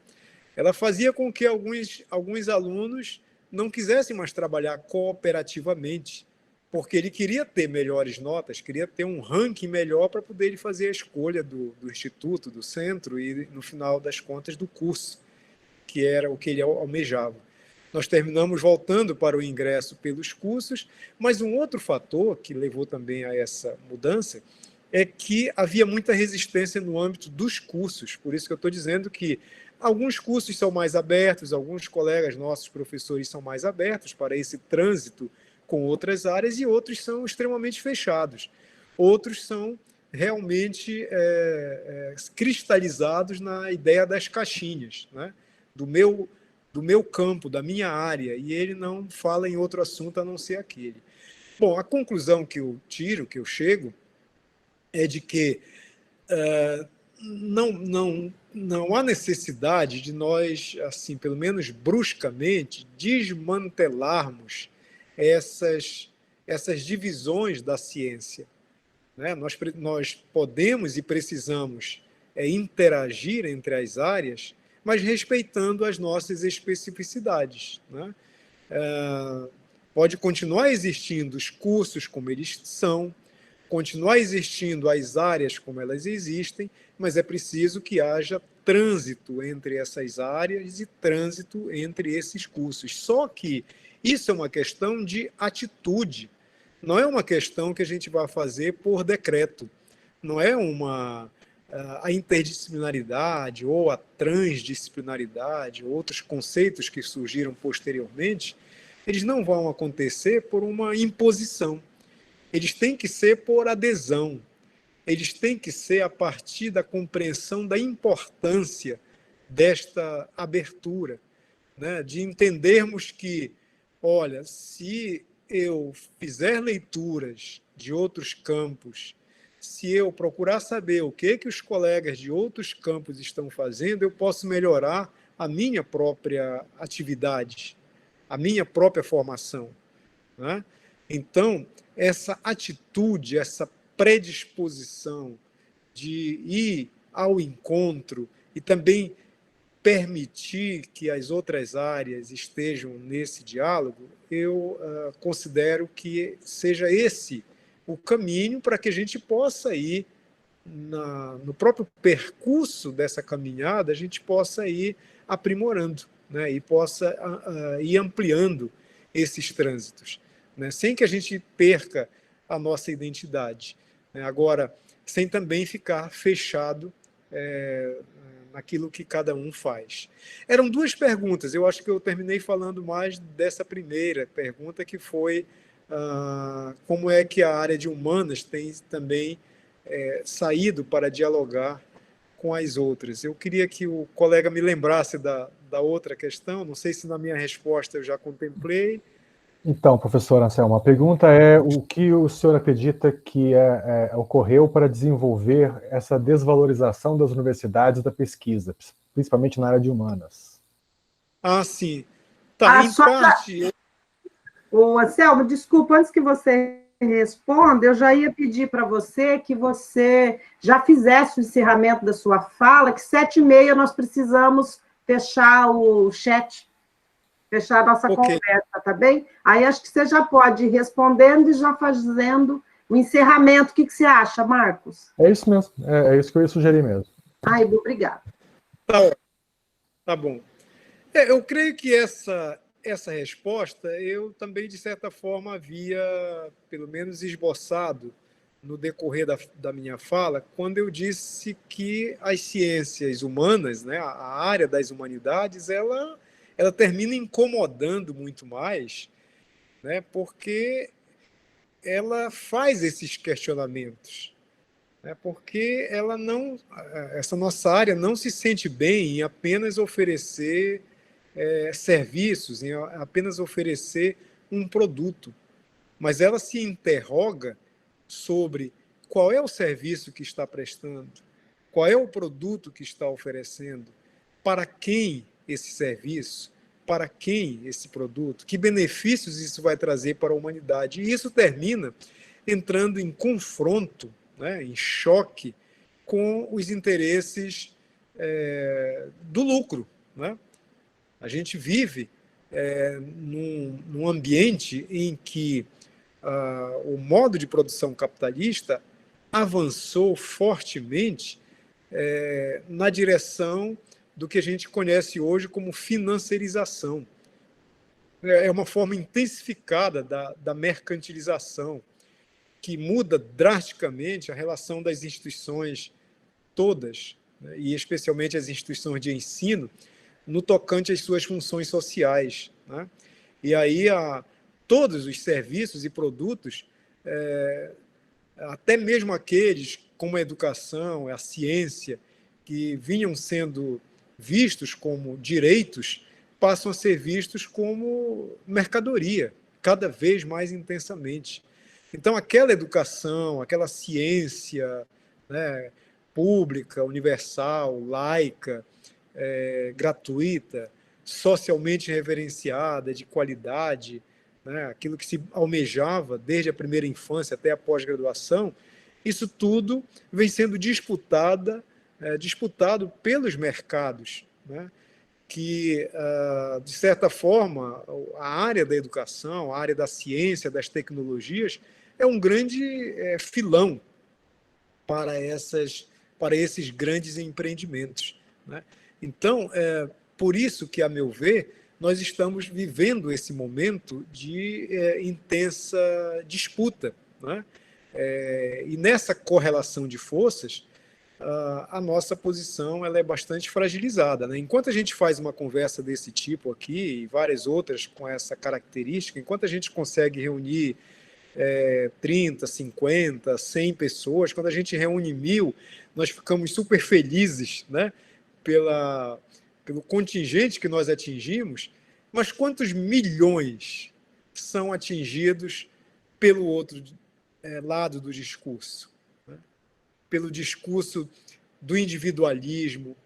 Speaker 2: ela fazia com que alguns alunos não quisessem mais trabalhar cooperativamente, porque ele queria ter melhores notas, queria ter um ranking melhor para poder fazer a escolha do instituto, do centro e, no final das contas, do curso, que era o que ele almejava. Nós terminamos voltando para o ingresso pelos cursos, mas um outro fator que levou também a essa mudança é que havia muita resistência no âmbito dos cursos. Por isso que eu estou dizendo que alguns cursos são mais abertos, alguns colegas nossos, professores, são mais abertos para esse trânsito com outras áreas e outros são extremamente fechados. Outros são realmente cristalizados na ideia das caixinhas, né? do meu campo, da minha área, e ele não fala em outro assunto a não ser aquele. Bom, a conclusão que eu tiro, que eu chego, é de que não há necessidade de nós, assim, pelo menos bruscamente, desmantelarmos essas divisões da ciência, né? Nós podemos e precisamos interagir entre as áreas, mas respeitando as nossas especificidades, né? Pode continuar existindo os cursos como eles são, continuar existindo as áreas como elas existem, mas é preciso que haja trânsito entre essas áreas e trânsito entre esses cursos. Só que isso é uma questão de atitude, não é uma questão que a gente vai fazer por decreto, não é uma a interdisciplinaridade ou a transdisciplinaridade, outros conceitos que surgiram posteriormente, eles não vão acontecer por uma imposição. Eles têm que ser por adesão. Eles têm que ser a partir da compreensão da importância desta abertura, né? De entendermos que, olha, se eu fizer leituras de outros campos, se eu procurar saber o que os colegas de outros campos estão fazendo, eu posso melhorar a minha própria atividade, a minha própria formação, né? Então, essa atitude, essa predisposição de ir ao encontro e também permitir que as outras áreas estejam nesse diálogo, eu considero que seja esse o caminho para que a gente possa ir, no próprio percurso dessa caminhada, a gente possa ir aprimorando, né, e possa ir ampliando esses trânsitos, né, sem que a gente perca a nossa identidade, né, agora, sem também ficar fechado naquilo que cada um faz. Eram duas perguntas, eu acho que eu terminei falando mais dessa primeira pergunta, que foi como é que a área de humanas tem também saído para dialogar com as outras. Eu queria que o colega me lembrasse da outra questão, não sei se na minha resposta eu já contemplei.
Speaker 1: Então, professor Anselmo, a pergunta é o que o senhor acredita que ocorreu para desenvolver essa desvalorização das universidades da pesquisa, principalmente na área de humanas?
Speaker 2: Ah, sim. Tá, em parte...
Speaker 3: Ô, Anselmo, desculpa, antes que você responda, eu já ia pedir para você que você já fizesse o encerramento da sua fala, que 7h30 nós precisamos fechar o chat, fechar a nossa conversa, tá bem? Aí acho que você já pode ir respondendo e já fazendo o encerramento. O que você acha, Marcos?
Speaker 1: É isso mesmo, é isso que eu ia sugerir mesmo.
Speaker 3: Ai, obrigada.
Speaker 2: Tá bom. Eu creio que essa resposta eu também, de certa forma, havia, pelo menos, esboçado no decorrer da minha fala, quando eu disse que as ciências humanas, né, a área das humanidades, ela termina incomodando muito mais, né, porque ela faz esses questionamentos, né, porque essa nossa área não se sente bem em apenas oferecer serviços, em apenas oferecer um produto, mas ela se interroga sobre qual é o serviço que está prestando, qual é o produto que está oferecendo, para quem esse serviço, para quem esse produto, que benefícios isso vai trazer para a humanidade. E isso termina entrando em confronto, né, em choque com os interesses do lucro, né? A gente vive num ambiente em que o modo de produção capitalista avançou fortemente na direção do que a gente conhece hoje como financiarização. É uma forma intensificada da mercantilização, que muda drasticamente a relação das instituições todas, né, e especialmente as instituições de ensino, no tocante às suas funções sociais, né? E aí todos os serviços e produtos, até mesmo aqueles como a educação, a ciência, que vinham sendo vistos como direitos, passam a ser vistos como mercadoria, cada vez mais intensamente. Então, aquela educação, aquela ciência, né, pública, universal, laica, gratuita, socialmente reverenciada, de qualidade, né, aquilo que se almejava desde a primeira infância até a pós-graduação, isso tudo vem sendo disputado pelos mercados, né, que, de certa forma, a área da educação, a área da ciência, das tecnologias, é um grande filão para esses grandes empreendimentos, né? Então, por isso que, a meu ver, nós estamos vivendo esse momento de intensa disputa, né? E nessa correlação de forças, a nossa posição ela é bastante fragilizada, né? Enquanto a gente faz uma conversa desse tipo aqui, e várias outras com essa característica, enquanto a gente consegue reunir 30, 50, 100 pessoas, quando a gente reúne 1.000, nós ficamos super felizes, né? Pelo contingente que nós atingimos, mas quantos milhões são atingidos pelo outro lado do discurso? Né? Pelo discurso do individualismo,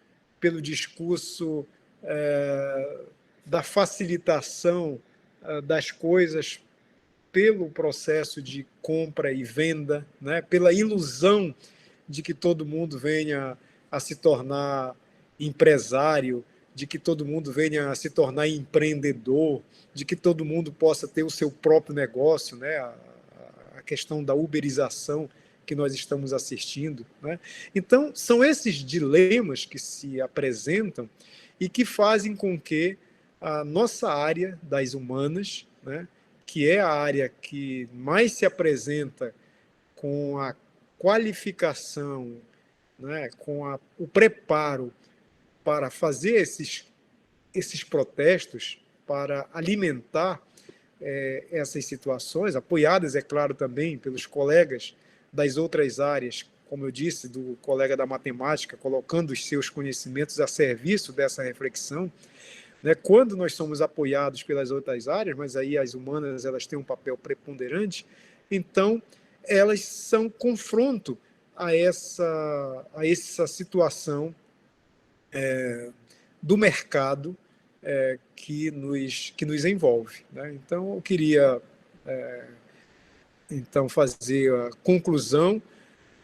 Speaker 2: pelo discurso da facilitação das coisas pelo processo de compra e venda, né? Pela ilusão de que todo mundo venha a se tornar empresário, de que todo mundo venha a se tornar empreendedor, de que todo mundo possa ter o seu próprio negócio, né? A questão da uberização que nós estamos assistindo, né? Então, são esses dilemas que se apresentam e que fazem com que a nossa área das humanas, né, que é a área que mais se apresenta com a qualificação, né, com o preparo para fazer esses protestos, para alimentar essas situações, apoiadas, é claro, também pelos colegas das outras áreas, como eu disse, do colega da matemática, colocando os seus conhecimentos a serviço dessa reflexão, né? Quando nós somos apoiados pelas outras áreas, mas aí as humanas elas têm um papel preponderante, então elas são confronto a essa situação do mercado que nos envolve, né? Então, eu queria então fazer a conclusão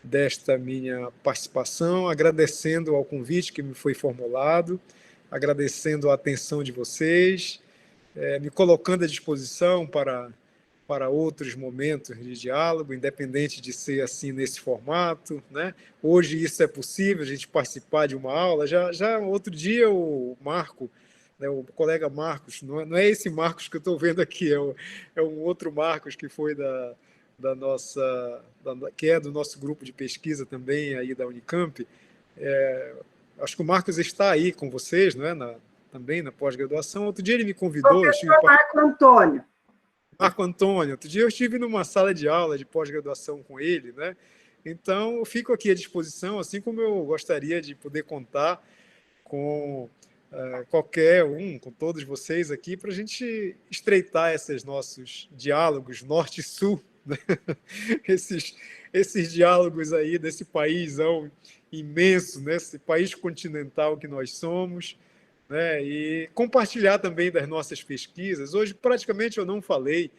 Speaker 2: desta minha participação, agradecendo ao convite que me foi formulado, agradecendo a atenção de vocês, me colocando à disposição para outros momentos de diálogo, independente de ser assim nesse formato, né? Hoje isso é possível, a gente participar de uma aula. Já outro dia o Marco, né, o colega Marcos, não é esse Marcos que eu estou vendo aqui, é um outro Marcos que foi que é do nosso grupo de pesquisa também aí da Unicamp. Acho que o Marcos está aí com vocês, não é? Também na pós-graduação. Outro dia ele me convidou.
Speaker 3: Professor Marco Antônio.
Speaker 2: Marco Antônio, outro dia eu estive numa sala de aula de pós-graduação com ele, né? Então, eu fico aqui à disposição, assim como eu gostaria de poder contar com qualquer um, com todos vocês aqui, para a gente estreitar esses nossos diálogos norte e sul, né? esses diálogos aí desse paísão imenso, né? Esse país continental que nós somos, né? E compartilhar também das nossas pesquisas. Hoje, praticamente, eu não falei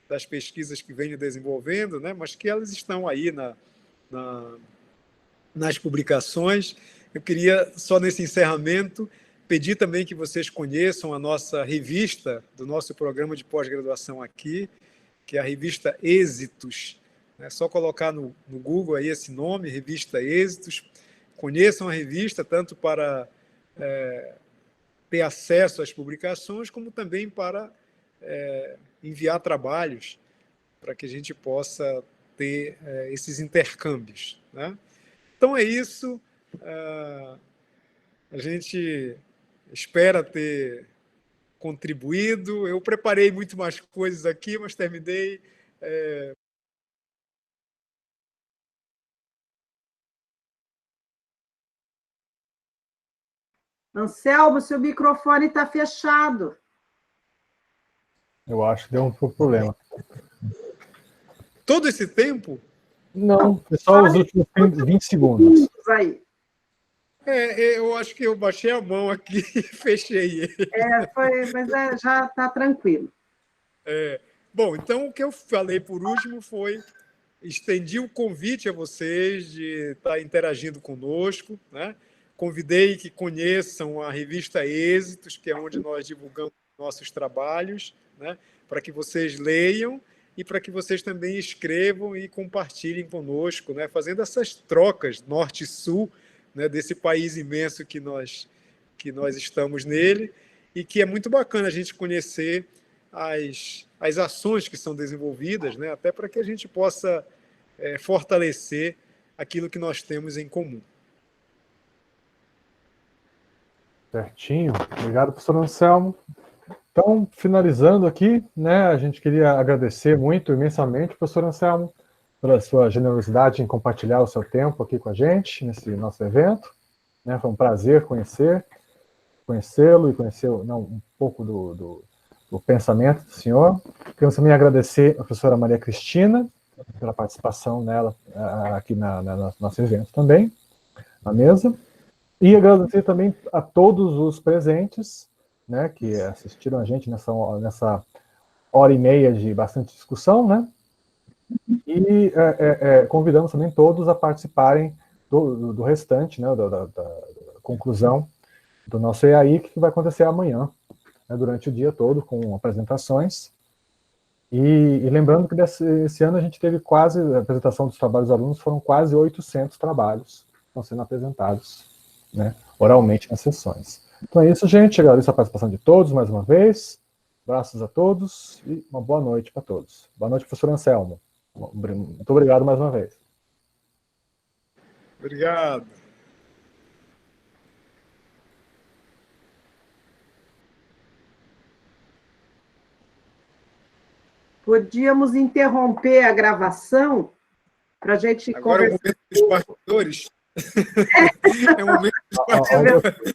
Speaker 2: das pesquisas que venho desenvolvendo, né? Mas que elas estão aí nas publicações. Eu queria, só nesse encerramento, pedir também que vocês conheçam a nossa revista do nosso programa de pós-graduação aqui, que é a revista Êxitos. É só colocar no Google aí esse nome, Revista Êxitos. Conheçam a revista, tanto para ter acesso às publicações, como também para enviar trabalhos, para que a gente possa ter esses intercâmbios, né? Então é isso. A gente espera ter contribuído. Eu preparei muito mais coisas aqui, mas terminei.
Speaker 3: Anselmo, seu microfone está fechado.
Speaker 1: Eu acho que deu um problema.
Speaker 2: Todo esse tempo?
Speaker 1: Não, só os últimos 20 segundos.
Speaker 3: Aí.
Speaker 2: Eu acho que eu baixei a mão aqui e fechei ele.
Speaker 3: Mas já está tranquilo.
Speaker 2: Bom, então o que eu falei por último foi estendi o convite a vocês de estar interagindo conosco, né? Convidei que conheçam a revista Êxitos, que é onde nós divulgamos nossos trabalhos, né? Para que vocês leiam e para que vocês também escrevam e compartilhem conosco, né? Fazendo essas trocas norte e sul, né? Desse país imenso que nós estamos nele, e que é muito bacana a gente conhecer as ações que são desenvolvidas, né? Até para que a gente possa fortalecer aquilo que nós temos em comum.
Speaker 1: Certinho. Obrigado, professor Anselmo. Então, finalizando aqui, né, a gente queria agradecer muito, imensamente, professor Anselmo, pela sua generosidade em compartilhar o seu tempo aqui com a gente, nesse nosso evento. Né, foi um prazer conhecê-lo e conhecer um pouco do pensamento do senhor. Queremos também agradecer a professora Maria Cristina pela participação nela aqui no nosso evento também, na mesa. E agradecer também a todos os presentes, né, que assistiram a gente nessa hora e meia de bastante discussão, né? E convidamos também todos a participarem do restante, né, da conclusão do nosso EAI, que vai acontecer amanhã, né, durante o dia todo, com apresentações. E lembrando que esse ano a gente teve quase, a apresentação dos trabalhos dos alunos foram quase 800 trabalhos que estão sendo apresentados, né, oralmente nas sessões. Então é isso, gente. Agradeço a participação de todos mais uma vez. Abraços a todos e uma boa noite para todos. Boa noite, professor Anselmo. Muito obrigado mais uma vez.
Speaker 2: Obrigado.
Speaker 3: Podíamos interromper a gravação para a gente
Speaker 2: agora
Speaker 3: conversar.
Speaker 2: É o momento dos bastidores. É o momento dos bastidores.